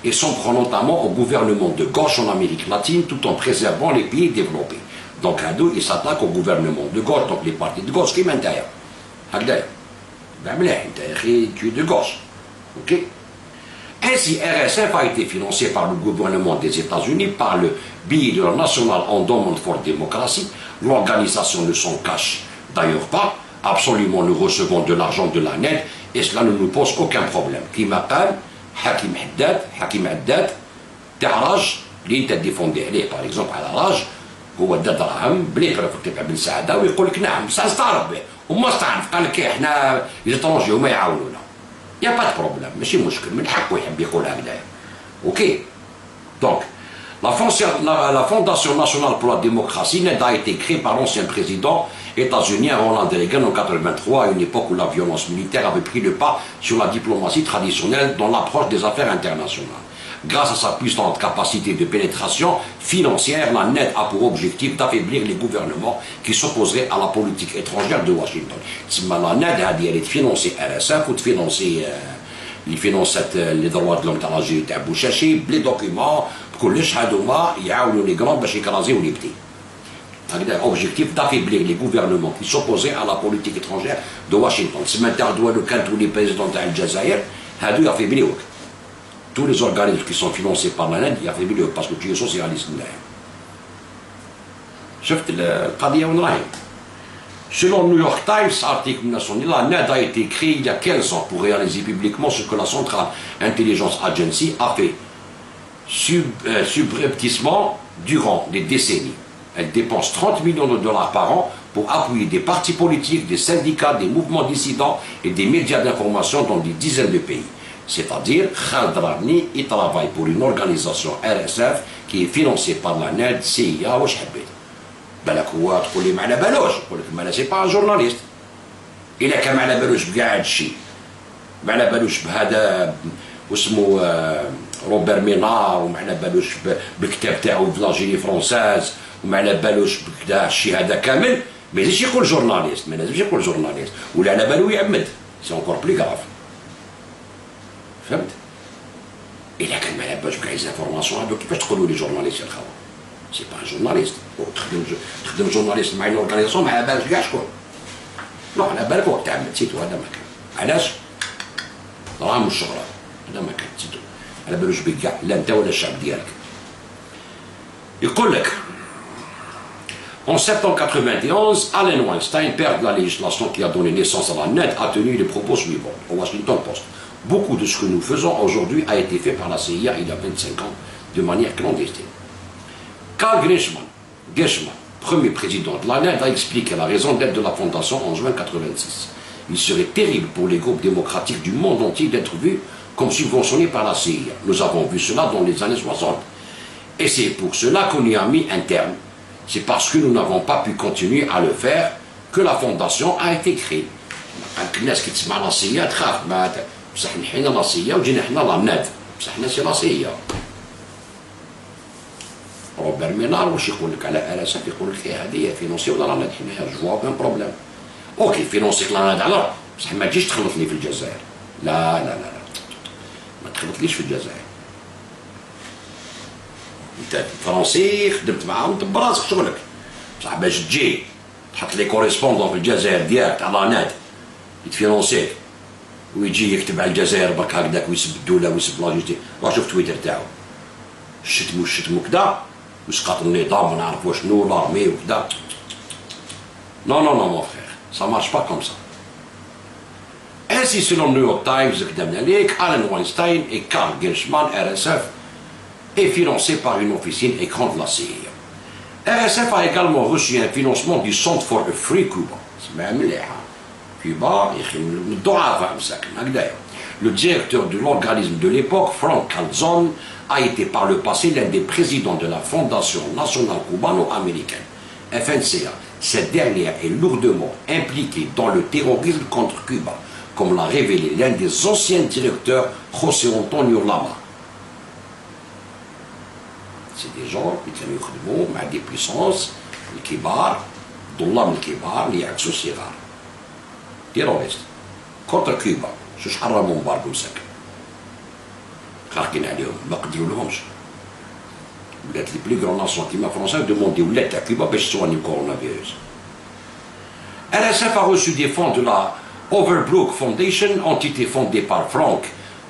et s'en prend notamment au gouvernement de gauche en Amérique latine tout en préservant les pays développés. Donc, il s'attaque au gouvernement de gauche, donc les partis de gauche qui m'intéressent. Tu es de gauche. Ok. Ainsi, RSF a été financé par le gouvernement des États-Unis par le biais de la National Endowment for Democracy. L'organisation ne s'en cache d'ailleurs pas. Absolument, nous recevons de l'argent de la NED et cela ne nous pose aucun problème. Qui m'appelle Hakim Haddad, Taraj, l'Inter défendé, par exemple, à la rage. هو دا دراهم بلي يعرف يتبع بن سعاده ويقول لك نعم بصح استعرف به وما استعرف قال لك احنا ليترونجي هما يعاونونا يا با بروبليم ماشي مشكل من حقه يحب يقول هكذا. اوكي دونك la Fondation nationale pour la démocratie a été créée par l'ancien président états-unien Ronald Reagan en 1983 à une époque où la violence militaire avait pris le pas sur la diplomatie traditionnelle dans l'approche des affaires internationales. Grâce à sa puissante capacité de pénétration financière, la NED a pour objectif d'affaiblir les gouvernements qui s'opposeraient à la politique étrangère de Washington. La NED elle est financée RSF ou de financer les droits de l'homme de l'Algérie de Bouchachi, les documents, كلش هادوما يعاونوا les grands باش يكرازيو les petits. هكذا objectif d'affaiblir les gouvernements qui s'opposaient à la politique étrangère de Washington. سما تاع دول لو كان تولي بريزيدون تاع الجزائر هادو يافيبليوك. Tous les organismes qui sont financés par la NED يافيبليوك باسكو tu es socialiste. شفت القضية وين راهي؟ Selon New York Times, article 1910, la NED a été créée il y a 15 ans pour réaliser publiquement ce que la Central Intelligence Agency a fait subrepticement durant des décennies. Elle dépense 30 millions de dollars par an pour appuyer des partis politiques, des syndicats, des mouvements dissidents et des médias d'information dans des dizaines de pays. C'est-à-dire, Khaled Drarni, il travaille pour une organisation RSF qui est financée par la NED, CIA ou Shhabit. بالك هو تقول لي ما على بالوش، نقول لك ما سي با جورناليست. إلا كان ما على بالوش بكاع هذا الشيء، ما على بالوش بهذا واسمو روبير مينار، وما على بالوش بالكتاب تاعو في لاجيري فرونساز، وما على بالوش بكذا الشيء هذا كامل، ما لازمش يقول جورناليست، ما لازمش يقول جورناليست، ولا على بالو يعمد، سي اونكور بلي كراف. فهمت؟ إلا كان ما على بالوش بكاع ليزانفورماسيون هذوك كيفاش تقولوا لي جورناليست يا الخوا؟ سي با جورناليست، تخدم جورناليست مع اون اورغانيزاسيون ما على بالك كاع شكون. نو على بالك وقت تعمد سيتو، هذا ما كان. علاش؟ دراهم والشهرة، هذا ما كان سيتو. على بالوش بك كاع، لا أنت ولا الشعب ديالك. يقول لك en septembre 91, Allen Weinstein, père de la législation qui a donné naissance à la NED, a tenu les propos suivants au Washington Post. Beaucoup de ce que nous faisons aujourd'hui a été fait par la CIA il y a 25 ans de manière clandestine. Karl Gershman, premier président de la NED, a expliqué la raison d'être de la fondation en juin 1986. Il serait terrible pour les groupes démocratiques du monde entier d'être vus comme subventionnés par la CIA. Nous avons vu cela dans les années 60. Et c'est pour cela qu'on y a mis un terme. C'est parce que nous n'avons pas pu continuer à le faire que la fondation a été créée. الناس كي تسمع لا سي تخاف، بصح نحينا لا سي وجينا حنا لا ناد، بصح حنا سي لا سي. روبير مينار واش يقول لك على RSF؟ يقول لك هذه فينونسي ولا لا ناد، حنايا جو بان بروبليم. اوكي فينونسيك لا ناد على، بصح ما تجيش تخلطني في الجزائر. لا لا لا لا، ما تخلطليش في الجزائر. انت فرنسي خدمت معاهم انت براسك شغلك، بصح باش تجي تحط لي كوريسبوندون في الجزائر ديالك تاع لا ناد يتفينونسيك ويجي يكتب على الجزائر برك هكذاك ويسب الدوله ويسب لاجيتي. روح شوف تويتر تاعو، الشتم وكذا وسقط النظام ونعرف وشنو لارمي وكذا. نو نو نو مون فخير، سا مارش با كوم سا. Ainsi, selon le New York Times, Allen Weinstein et Karl Gershman, RSF, est financé par une officine écran de la CIA. RSF a également reçu un financement du Centre for a Free Cuba. Cuba, le directeur de l'organisme de l'époque, Frank Calzone, a été par le passé l'un des présidents de la Fondation nationale cubano-américaine, FNCA. Cette dernière est lourdement impliquée dans le terrorisme contre Cuba, comme l'a révélé l'un des anciens directeurs, José Antonio Lama. C'est des gens qui كانوا يخدموا مع des puissances الكبار، ظلام الكبار اللي يعكسوا الصغار. تيروريست كونتر كوبا، شوش حرموا مبارك مساكن. خارقين عليهم ما قدروا لهمش. ولات لي بلي غران ناسيون كيما فرنسا دوموندي ولات تاع كوبا باش تسواني الكورونا فيروس. RSF a reçu des fonds de la Overbrook Foundation, entité fondée par Frank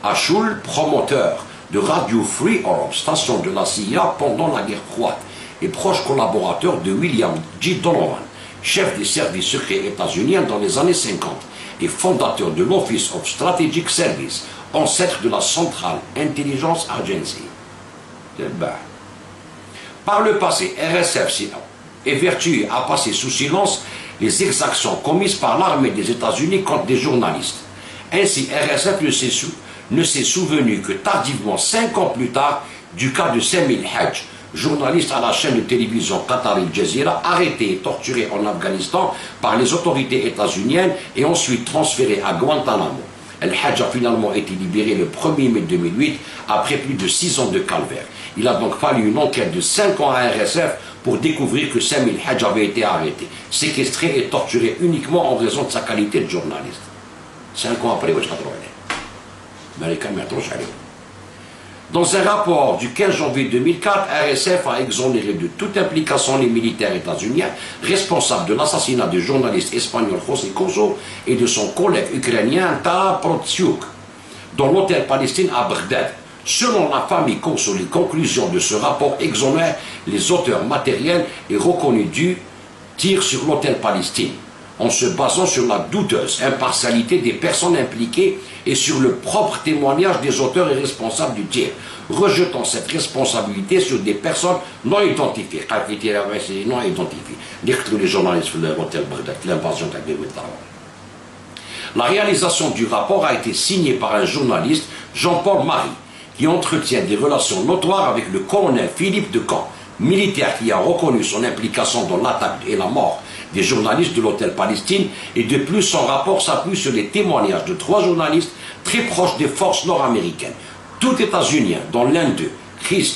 Ashul, promoteur de Radio Free Europe, station de la CIA pendant la guerre froide, et proche collaborateur de William G. Donovan, chef des services secrets états-uniens dans les années 50 et fondateur de l'Office of Strategic Service, ancêtre de la Central Intelligence Agency. Par le passé, RSF est vertueux à passer sous silence les exactions commises par l'armée des États-Unis contre des journalistes. Ainsi, RSF ne s'est souvenu que tardivement, 5 ans plus tard, du cas de Samil Hajj, journaliste à la chaîne de télévision Qatari Al Jazeera, arrêté et torturé en Afghanistan par les autorités états-uniennes et ensuite transféré à Guantanamo. Al-Hajj a finalement été libéré le 1er mai 2008 après plus de 6 ans de calvaire. Il a donc fallu une enquête de 5 ans à RSF pour découvrir que Samil Hajj avait été arrêté, séquestré et torturé uniquement en raison de sa qualité de journaliste. 5 ans après, dans un rapport du 15 janvier 2004, RSF a exonéré de toute implication les militaires états-uniens responsables de l'assassinat du journaliste espagnol José Koso et de son collègue ukrainien Taha Protsiuk dans l'hôtel Palestine à Bagdad. Selon la famille Koso, les conclusions de ce rapport exonèrent les auteurs matériels et reconnus du tir sur l'hôtel Palestine. en se basant sur la douteuse impartialité des personnes impliquées et sur le propre témoignage des auteurs et responsables du tir, rejetant cette responsabilité sur des personnes non identifiées. Non identifiées. Les journalistes de l'hôtel Bagdad, l'invasion de 2003. La réalisation du rapport a été signée par un journaliste, Jean-Paul Marie, qui entretient des relations notoires avec le colonel Philippe de Camp, militaire qui a reconnu son implication dans l'attaque et la mort des journalistes de l'hôtel Palestine, et de plus son rapport s'appuie sur les témoignages de 3 journalistes très proches des forces nord-américaines, tous états-uniens, dont l'un d'eux,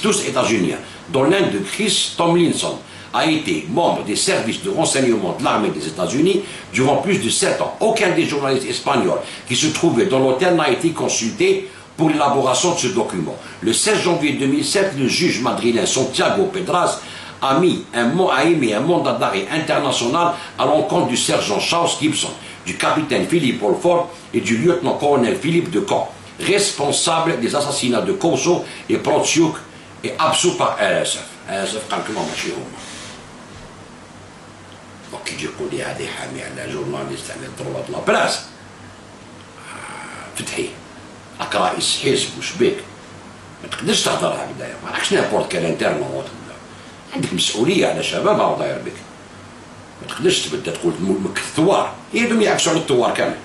tous états-uniens, dont l'un de Chris Tomlinson, a été membre des services de renseignement de l'armée des États-Unis durant plus de 7 ans. Aucun des journalistes espagnols qui se trouvaient dans l'hôtel n'a été consulté pour l'élaboration de ce document. Le 16 janvier 2007, le juge madrilène Santiago Pedraz a émis un mandat d'arrêt international à l'encontre du sergent Charles Gibson, du capitaine Philippe Olford et du lieutenant-colonel Philippe de Camp, responsables des assassinats de Koso et Protsiouk et absous par RSF. RSF قال كما ماشي هما. وكي يقول لي هذه حامي على جورناليست على الدروات لا براس. فتحي. راك رئيس حزب وش بيك؟ ما تقدرش تهضر هكذايا، ما راكش نابورت كان انترنوت. عندك مسؤولية على شباب الله داير بك. ما تقدرش تبدا تقول الثوار، يدهم يعكسوا على الثوار كامل.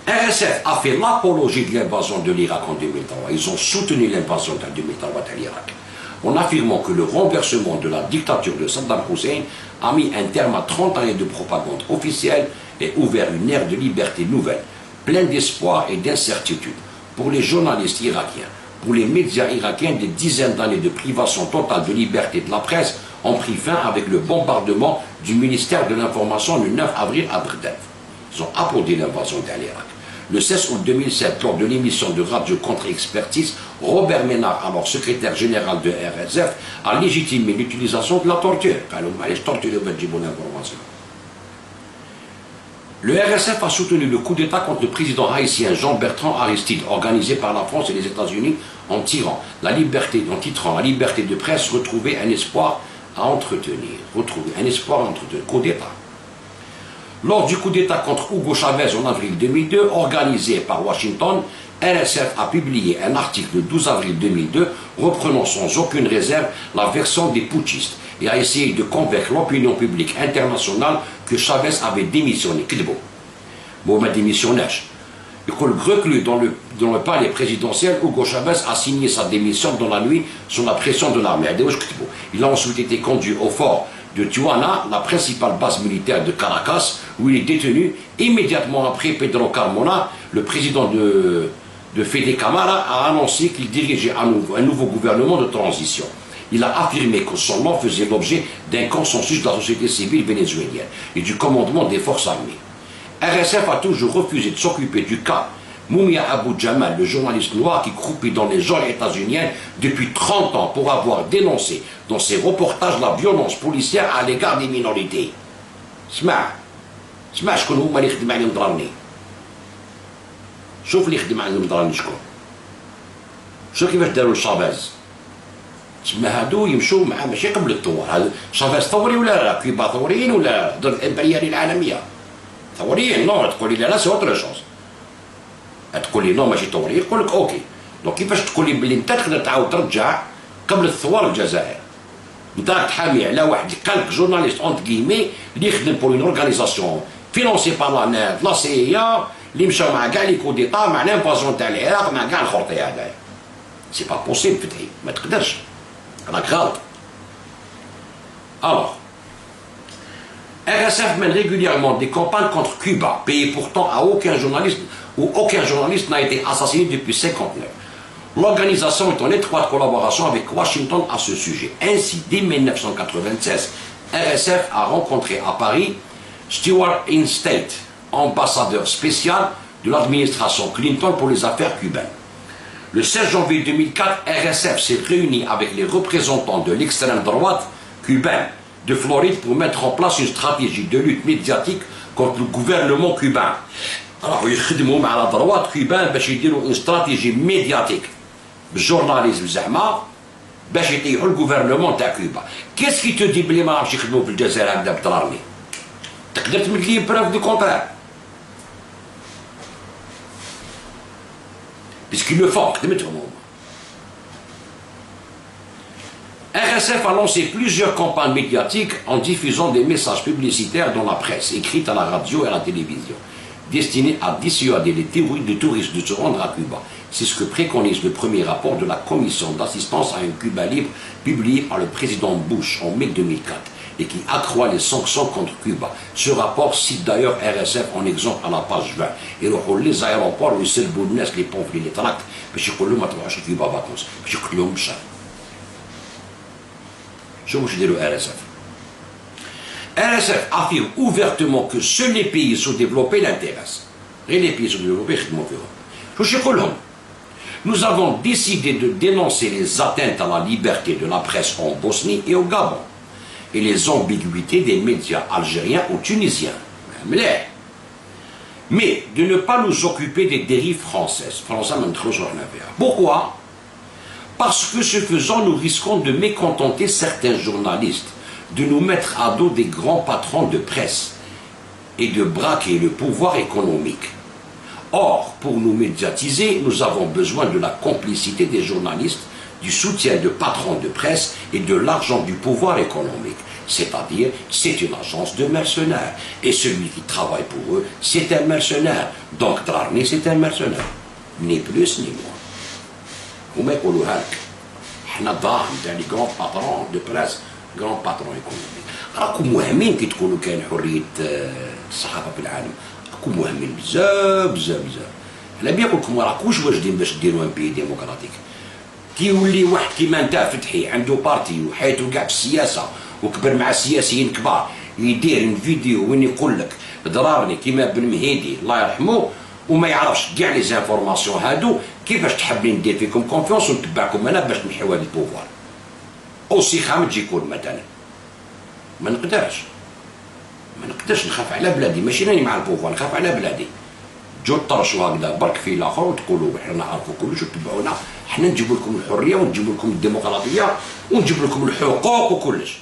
RSF a fait l'apologie de l'invasion de l'Irak en 2003. Ils ont soutenu l'invasion en 2003 de l'Irak, en affirmant que le renversement de la dictature de Saddam Hussein a mis un terme à 30 années de propagande officielle et ouvert une ère de liberté nouvelle, pleine d'espoir et d'incertitude. Pour les journalistes irakiens, pour les médias irakiens, des dizaines d'années de privation totale de liberté de la presse ont pris fin avec le bombardement du ministère de l'Information le 9 avril à Bagdad. Ils ont applaudi l'invasion de l'Irak. Le 16 août 2007, lors de l'émission de Radio Contre-Expertise, Robert Ménard, alors secrétaire général de RSF, a légitimé l'utilisation de la torture. Le RSF a soutenu le coup d'État contre le président haïtien Jean-Bertrand Aristide, organisé par la France et les États-Unis, en titrant la liberté de presse, retrouver un espoir à entretenir. Coup d'État. Lors du coup d'État contre Hugo Chavez en avril 2002, organisé par Washington, RSF a publié un article le 12 avril 2002 reprenant sans aucune réserve la version des putschistes et a essayé de convaincre l'opinion publique internationale que Chavez avait démissionné. Bon, mais démissionnaire. Reclus dans le palais présidentiel, Hugo Chavez a signé sa démission dans la nuit sous la pression de l'armée. Il a ensuite été conduit au fort de Tijuana, la principale base militaire de Caracas, où il est détenu. Immédiatement après, Pedro Carmona, le président de Fede Camara, a annoncé qu'il dirigeait un nouveau gouvernement de transition. Il a affirmé que son nom faisait l'objet d'un consensus de la société civile vénézuélienne et du commandement des forces armées. RSF a toujours refusé de s'occuper du cas Mumia Abu Jamal, le journaliste noir qui croupit dans les geôles états-uniennes depuis 30 ans pour avoir dénoncé dans ses reportages la violence policière à l'égard des minorités. اسمع شكون هما اللي يخدم عليهم ضررني. شوف اللي يخدم عليهم ضررني شكون. شوف كيفاش داروا لشافيز. تسمى هادو يمشوا مع ماشي قبل الثوار، هادو شافيز ثوري ولا كيوبا ثوريين ولا ضد الامبرياليه العالميه؟ ثوريين نو، تقول لي لا سي اوتر شوز. تقول لي نو ماشي ثوري، يقول لك اوكي. دونك كيفاش تقول لي بلي انت تقدر تعاود ترجع قبل الثوار الجزائر؟ انت راك تحامي على واحد قال لك جورناليست اونت كيمي اللي يخدم بور اون اورغانيزاسيون فينونسي بار لا ناف لا سي اي اللي مشاو مع كاع لي كو ديتا مع لانفازيون تاع العراق مع كاع الخرطي هذايا. سي با بوسيبل فتحي، ما تقدرش، راك غلط. Alors, RSF mène régulièrement des campagnes contre Cuba, pays pourtant à aucun journaliste n'a été assassiné depuis 1959. L'organisation est en étroite collaboration avec Washington à ce sujet. Ainsi, dès 1996, RSF a rencontré à Paris Stewart Instate, ambassadeur spécial de l'administration Clinton pour les affaires cubaines. Le 16 janvier 2004, RSF s'est réuni avec les représentants de l'extrême droite cubaine de Floride pour mettre en place une stratégie de lutte médiatique contre le gouvernement cubain. Alors, ils يخدموا على droite cubaine باش يديروا une stratégie médiatique بالجورناليزم زعما باش يطيحوا الجوفرنمون تاع كوبا. Qu'est-ce qui te dit بلي ما راحش يخدموا في الجزائر هكذا بضرارني؟ تقدر تمد لي بروف دو كونترير puisqu'ils le font خدمتهم هما. RSF a lancé plusieurs campagnes médiatiques en diffusant des messages publicitaires dans la presse, écrite à la radio et à la télévision, destinés à dissuader les touristes de se rendre à Cuba. C'est ce que préconise le premier rapport de la Commission d'assistance à un Cuba libre, publié par le président Bush en mai 2004, et qui accroît les sanctions contre Cuba. Ce rapport cite d'ailleurs RSF en exemple à la page 20. Et les aéroports où ils les pauvres, les tracts, parce qu'ils ont Cuba vacances, parce qu'ils ont je vous dis le RSF. RSF affirme ouvertement que seuls les pays sous-développés l'intéressent. Et les pays sous-développés, nous avons décidé de dénoncer les atteintes à la liberté de la presse en Bosnie et au Gabon, et les ambiguïtés des médias algériens ou tunisiens. Mais de ne pas nous occuper des dérives françaises. Pourquoi ? Parce que ce faisant, nous risquons de mécontenter certains journalistes, de nous mettre à dos des grands patrons de presse et de braquer le pouvoir économique. Or, pour nous médiatiser, nous avons besoin de la complicité des journalistes, du soutien de patrons de presse et de l'argent du pouvoir économique. C'est-à-dire, c'est une agence de mercenaires. Et celui qui travaille pour eux, c'est un mercenaire. Donc, Drarni, c'est un mercenaire. Ni plus ni moins. هما يقولوها لك حنا الدراهم تاع لي كرون باترون دو بريس كرون باترون ايكونومي راكم موهمين كي تقولوا كاين حريه الصحافه في العالم راكم موهمين بزاف بزاف بزاف على بالي نقول لكم راكوش واجدين باش ديروا ان بي ديمقراطيك كي يولي واحد كيما انت فتحي عنده بارتي وحياته كاع في السياسه وكبر مع سياسيين كبار يدير فيديو وين يقول لك ضرارني كيما بن مهيدي الله يرحمه وما يعرفش كاع لي زانفورماسيون هادو كيفاش تحبني ندير فيكم كونفيونس ونتبعكم انا باش نحيو هاد البوفوار اوسي خامج يكون مثلا ما نقدرش نخاف على بلادي ماشي راني مع البوفوار نخاف على بلادي جو طرشوا هكذا برك في الاخر وتقولوا حنا نعرفوا كلش وتتبعونا حنا نجيب لكم الحريه ونجيب لكم الديمقراطيه ونجيب لكم الحقوق وكلش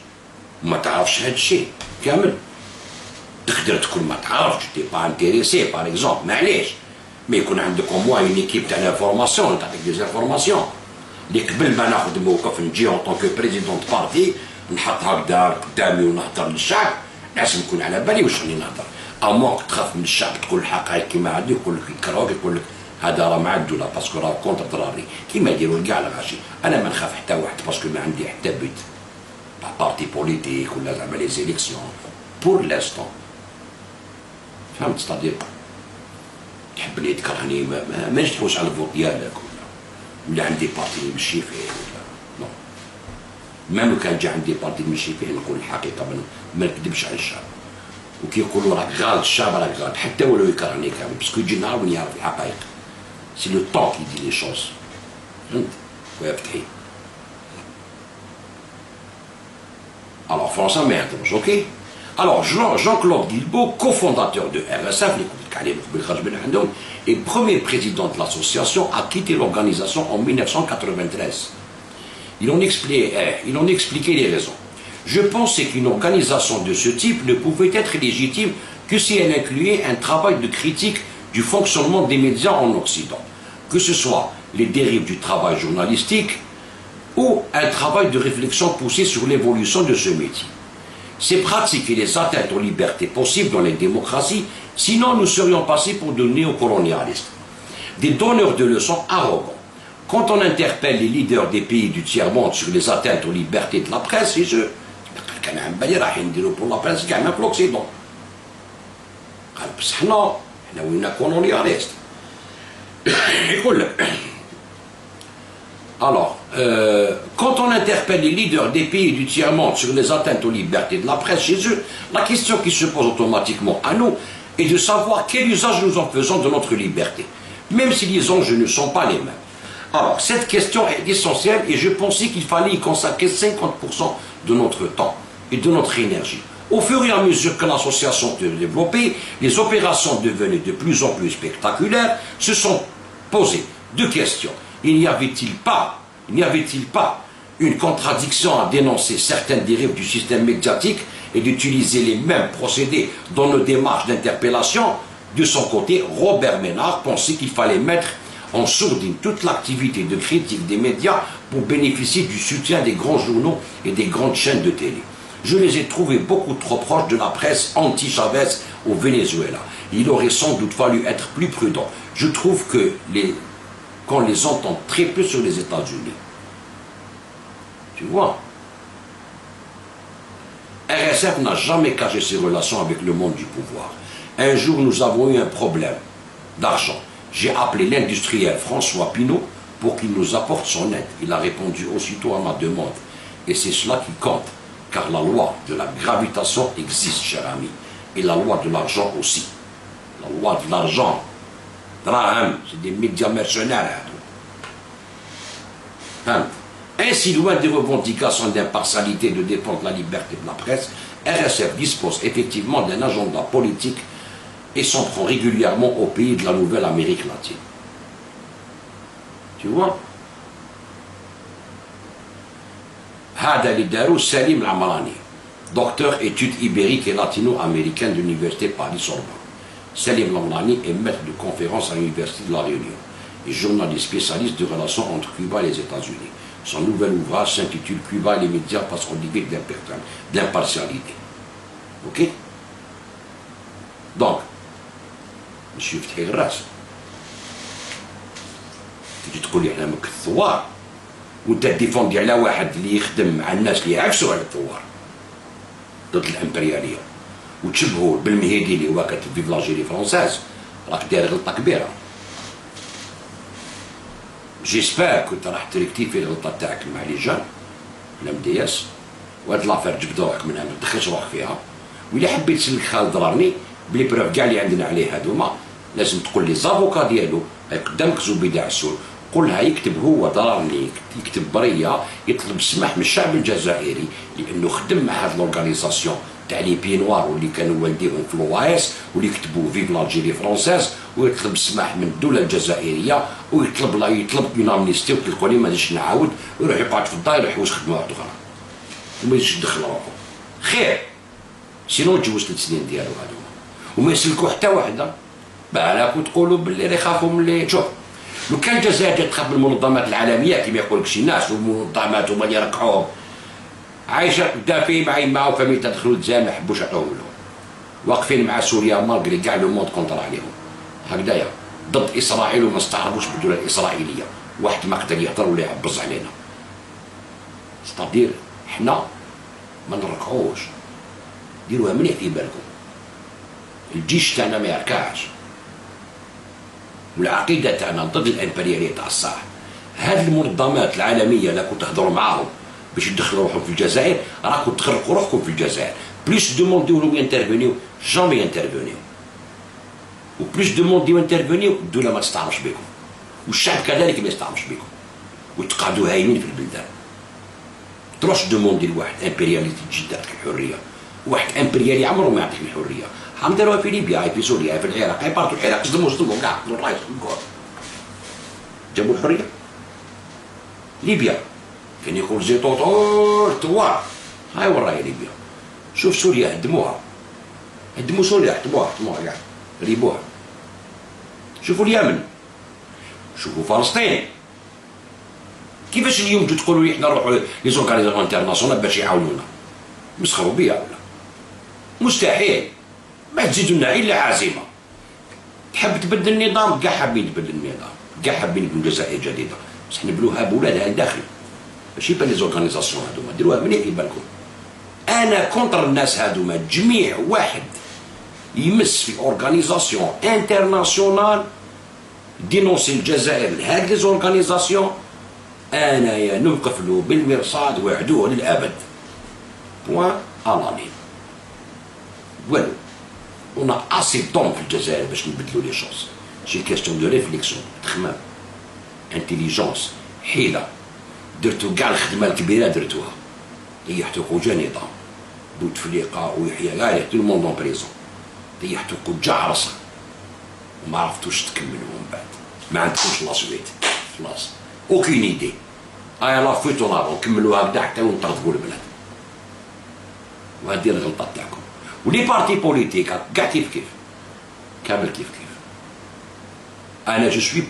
ما تعرفش هاد الشيء كامل تقدر تكون ما تعرفش تي با انتيريسي باغ اكزومبل معليش ما يكون عندك او موان اون ايكيب تاع لانفورماسيون تعطيك دي زانفورماسيون اللي قبل ما ناخذ موقف نجي اون طونك بريزيدون بارتي نحط هكذا قدامي ونهضر للشعب لازم نكون على بالي واش راني نهضر امون تخاف من الشعب تقول الحقائق كيما هادي يقول لك يكرهوك يقول لك هذا راه مع الدوله باسكو راه كونتر ضراري كيما يديروا كاع الغاشي انا ما نخاف حتى واحد باسكو ما عندي حتى بيت بارتي بوليتيك ولا زعما لي زيليكسيون بور لانستون فهمت ستادير تحبني تكرهني ما نجحوش على الفوت ديالك ولا عندي بارتي نمشي فيه ولا نو ميم لو كان جا عندي بارتي نمشي فيه نقول الحقيقه ما نكذبش على الشعب وكي يقولوا راك غالط الشعب راك غالط حتى ولو يكرهني كامل باسكو يجي نهار وين يعرف الحقائق سي لو طون كي دي لي شوز فهمت خويا فتحي الوغ فرنسا ما يهضروش اوكي. Alors Jean-Claude Guilbault, cofondateur de RSF, et premier président de l'association, a quitté l'organisation en 1993. Ils ont expliqué les raisons. Je pensais qu'une organisation de ce type ne pouvait être légitime que si elle incluait un travail de critique du fonctionnement des médias en Occident, que ce soit les dérives du travail journalistique ou un travail de réflexion poussé sur l'évolution de ce métier. Ces pratiques et les atteintes aux libertés possibles dans les démocraties, sinon nous serions passés pour de néocolonialistes, des donneurs de leçons arrogants. Quand on interpelle les leaders des pays du tiers-monde sur les atteintes aux libertés de la presse, et je pour la presse pour l'Occident. Alors, quand on interpelle les leaders des pays du tiers-monde sur les atteintes aux libertés de la presse chez eux, la question qui se pose automatiquement à nous est de savoir quel usage nous en faisons de notre liberté, même si les enjeux ne sont pas les mêmes. Alors, cette question est essentielle et je pensais qu'il fallait y consacrer 50% de notre temps et de notre énergie. Au fur et à mesure que l'association se développait, les opérations devenaient de plus en plus spectaculaires, se sont posées deux questions. Il n'y avait-il pas une contradiction à dénoncer certaines dérives du système médiatique et d'utiliser les mêmes procédés dans nos démarches d'interpellation. De son côté, Robert Ménard pensait qu'il fallait mettre en sourdine toute l'activité de critique des médias pour bénéficier du soutien des grands journaux et des grandes chaînes de télé. Je les ai trouvés beaucoup trop proches de la presse anti-Chavez au Venezuela. Il aurait sans doute fallu être plus prudent. Je trouve que qu'on les entend très peu sur les États-Unis. Tu vois, RSF n'a jamais caché ses relations avec le monde du pouvoir. Un jour, nous avons eu un problème d'argent. J'ai appelé l'industriel François Pinault pour qu'il nous apporte son aide. Il a répondu aussitôt à ma demande. Et c'est cela qui compte, car la loi de la gravitation existe, cher ami, et la loi de l'argent aussi. La loi de l'argent, c'est des médias mercenaires. Ainsi, loin des revendications d'impartialité et de défendre la liberté de la presse, RSF dispose effectivement d'un agenda politique et s'en prend régulièrement aux pays de la nouvelle Amérique latine. Tu vois? هذا اللي دارو سليم العمراني docteur études ibériques et latino-américaines de l'université Paris-Sorbonne. Salim Lamrani est maître de conférence à l'université de La Réunion et journaliste spécialiste de relations entre Cuba et les États-Unis. Son nouvel ouvrage s'intitule Cuba et les médias face aux limites d'impartialité. Ok? Donc, monsieur فتحي غراس تجي تقول لي احنا مك الثوار وانت ديفوندي على واحد اللي يخدم مع الناس اللي يعكسوا على الثوار ضد الامبرياليه وتشبهوا بالمهيدي اللي هو كاتب في لاجيري فرونساز راك داير غلطه كبيره. جيسبر كنت راح تريكتيفي الغلطه تاعك مع لي جان الام دي اس وهاد لافير جبد روحك منها ما تدخلش روحك فيها. وإلا حبيت تسلك خالد راني بلي بروف كاع اللي عندنا عليه هذوما لازم تقول لي زافوكا ديالو قدامك زبيدة عسول قولها يكتب هو ضررني يكتب بريه يطلب السماح من الشعب الجزائري لانه خدم مع هاد لورغانيزاسيون تاع لي بينوار واللي كانوا والديهم في الوايس واللي كتبوا فيف لالجيري فرونساز ويطلب السماح من الدوله الجزائريه يطلب اون امنيستي وتلقوا لي ما نجيش نعاود ويروح يقعد في الدار يروح يحوس خدمه واحده اخرى وما يجيش يدخل روحو خير سينو تجوز 3 سنين ديالو هذوما وما يسلكوا حتى وحده بالك وتقولوا باللي راه يخافوا من اللي شوف لو كان الجزائر تخاف من المنظمات العالميه كما يقول لك شي ناس والمنظمات هما اللي يركعوهم عايشه دافي مع يما وفامي تدخلوا الجزائر ما يحبوش يعطوهم لهم واقفين مع سوريا مالغري كاع لو موند كونتر عليهم هكذايا ضد اسرائيل وما استعربوش بالدوله الاسرائيليه واحد ما قدر يهضر ولا يعبز علينا ستادير حنا ما نركعوش ديروها مليح في بالكم الجيش تاعنا ما يركعش والعقيده تاعنا ضد الامبرياليه تاع الصح. هاد المنظمات العالميه اللي كنتوا تهضروا معاهم باش يدخلوا روحهم في الجزائر راكم تغرقوا روحكم في الجزائر. بليس دومونديو لهم ينترفونيو جامي ينترفونيو وبليس دومونديو ينترفونيو الدوله ما تستعرفش بكم والشعب كذلك ما يستعرفش بكم وتقعدوا هايمين في البلدان. تروحش دوموندي لواحد امبرياليتي تجي تعطيك الحريه واحد امبريالي عمره ما يعطيك الحريه. هم داروها في ليبيا في سوريا في العراق يبارطوا العراق صدموا كاع الرايس جابوا الحريه. ليبيا كان يقول زيطوط ثوار هاي ورايا ليبيا. شوف سوريا هدموا سوريا حطموها كاع ريبوها. شوفوا اليمن شوفوا فلسطين كيفاش اليوم تقولوا لي حنا نروحوا لي زورغانيزاسيون انترناسيونال باش يعاونونا مسخروا بيا ولا مستحيل. ما تزيدوا لنا الا عزيمه. تحب تبدل النظام كاع حابين تبدل النظام كاع حابين يكون جزائر جديده بصح نبلوها بولادها لداخل ماشي بان لي زورغانيزاسيون هذوما ديروها مليح في بالكم. انا كونتر الناس هذوما جميع واحد يمس في اورغانيزاسيون انترناسيونال دينونسي الجزائر لهاد لي زورغانيزاسيون انايا نوقف له بالمرصاد وعدوه للابد. بوان الانين والو on a assez de temps في الجزائر باش نبدلوا لي شوز. شي كاستيون دو ريفليكسيون تخمام انتيليجونس حيله درتو كاع الخدمه الكبيره درتوها طيحتو كوجا نظام بوتفليقه ويحيى كاع تو الموند اون بريزون طيحتو كوجا عرصه وما عرفتوش تكملوا من بعد ما عندكمش لا سويت خلاص اوكين ايدي ايا لا فوتو نكملوها هكذا حتى ونطردقوا البلاد. وهذه الغلطه تاعكم. ولي بارتي بوليتيك كاع كيف كيف، كامل كيف كيف. انا جو سوي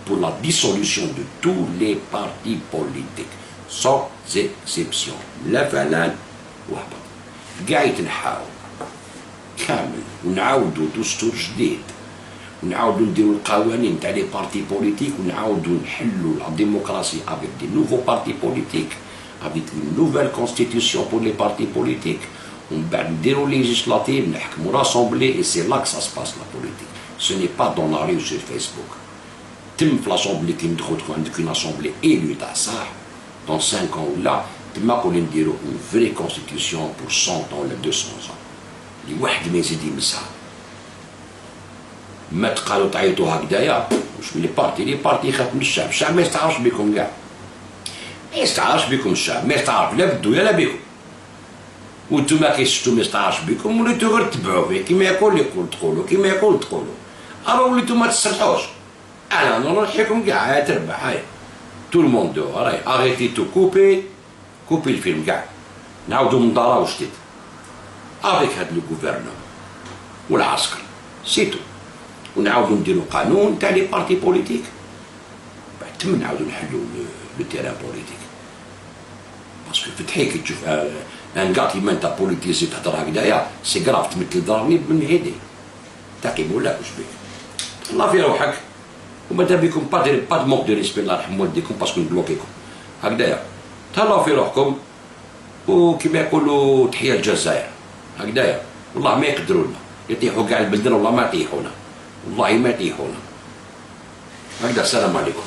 pour la dissolution de tous les partis politiques sans exception. لا فلان وهبط كاع يتنحاو كامل، ونعاودوا دستور جديد، ونعاودوا نديروا القوانين تاع لي بارتي بوليتيك، ونعاودوا نحلوا لا ديموكراسي افيك دي نوفو بارتي بوليتيك، افيك اون نوفيل كونستيتيسيون بور لي بارتي بوليتيك، ومن بعد نديروا ليجيسلاتيف، نحكموا راسومبلي، اي سي لا كو سا سباس لا بوليتيك، سو ني با دون لا ريو سور فيسبوك. تم في لاسومبلي كي ندخل تكون عندك اون اسومبلي ايلو تاع صح، دون 5 ans ولا تما قولي نديروا اون فري كونستيتيسيون بور 100 ans ولا 200 ans، اللي واحد ما يزيد يمسها. ما تقالوا تعيطوا هكذايا واش من لي بارتي يخاف من الشعب، الشعب ما يستعرفش بكم كاع، ما يستعرفش بكم الشعب، ما يستعرف لا بالدويا لا بكم، وانتوما كي شفتوا ما يستعرفش بكم وليتو غير تبعوا فيه، كيما يقول تقولوا، كيما يقول تقولوا، الو وليتو ما تسرحوش. انا نرحيكم كاع، هاي تربح، هاي تو الموند دو راهي اريتي تو كوبي الفيلم كاع، نعاودو من دارا وجديد افيك هاد لو غوفرنمون والعسكر سيتو، ونعاودو نديرو قانون تاع لي بارتي بوليتيك، بعد تم نعاودو نحلو لو تيران بوليتيك. باسكو فتحي كي تشوف ان غاتيمان تاع بوليتيزي تهضر هكذايا سي كراف، تمثل ضربني من هيدي تعقيب ولا واش بيك، الله في روحك، وماذا بكم با دو موك دو ريسبي، الله يرحم والديكم باسكو نبلوكيكم هكذايا، تهلاو في روحكم، وكيما يقولوا تحية الجزائر هكذايا، والله ما يقدروا لنا، يطيحوا كاع البلدان والله ما يطيحونا، والله ما يطيحونا هكذا. السلام عليكم.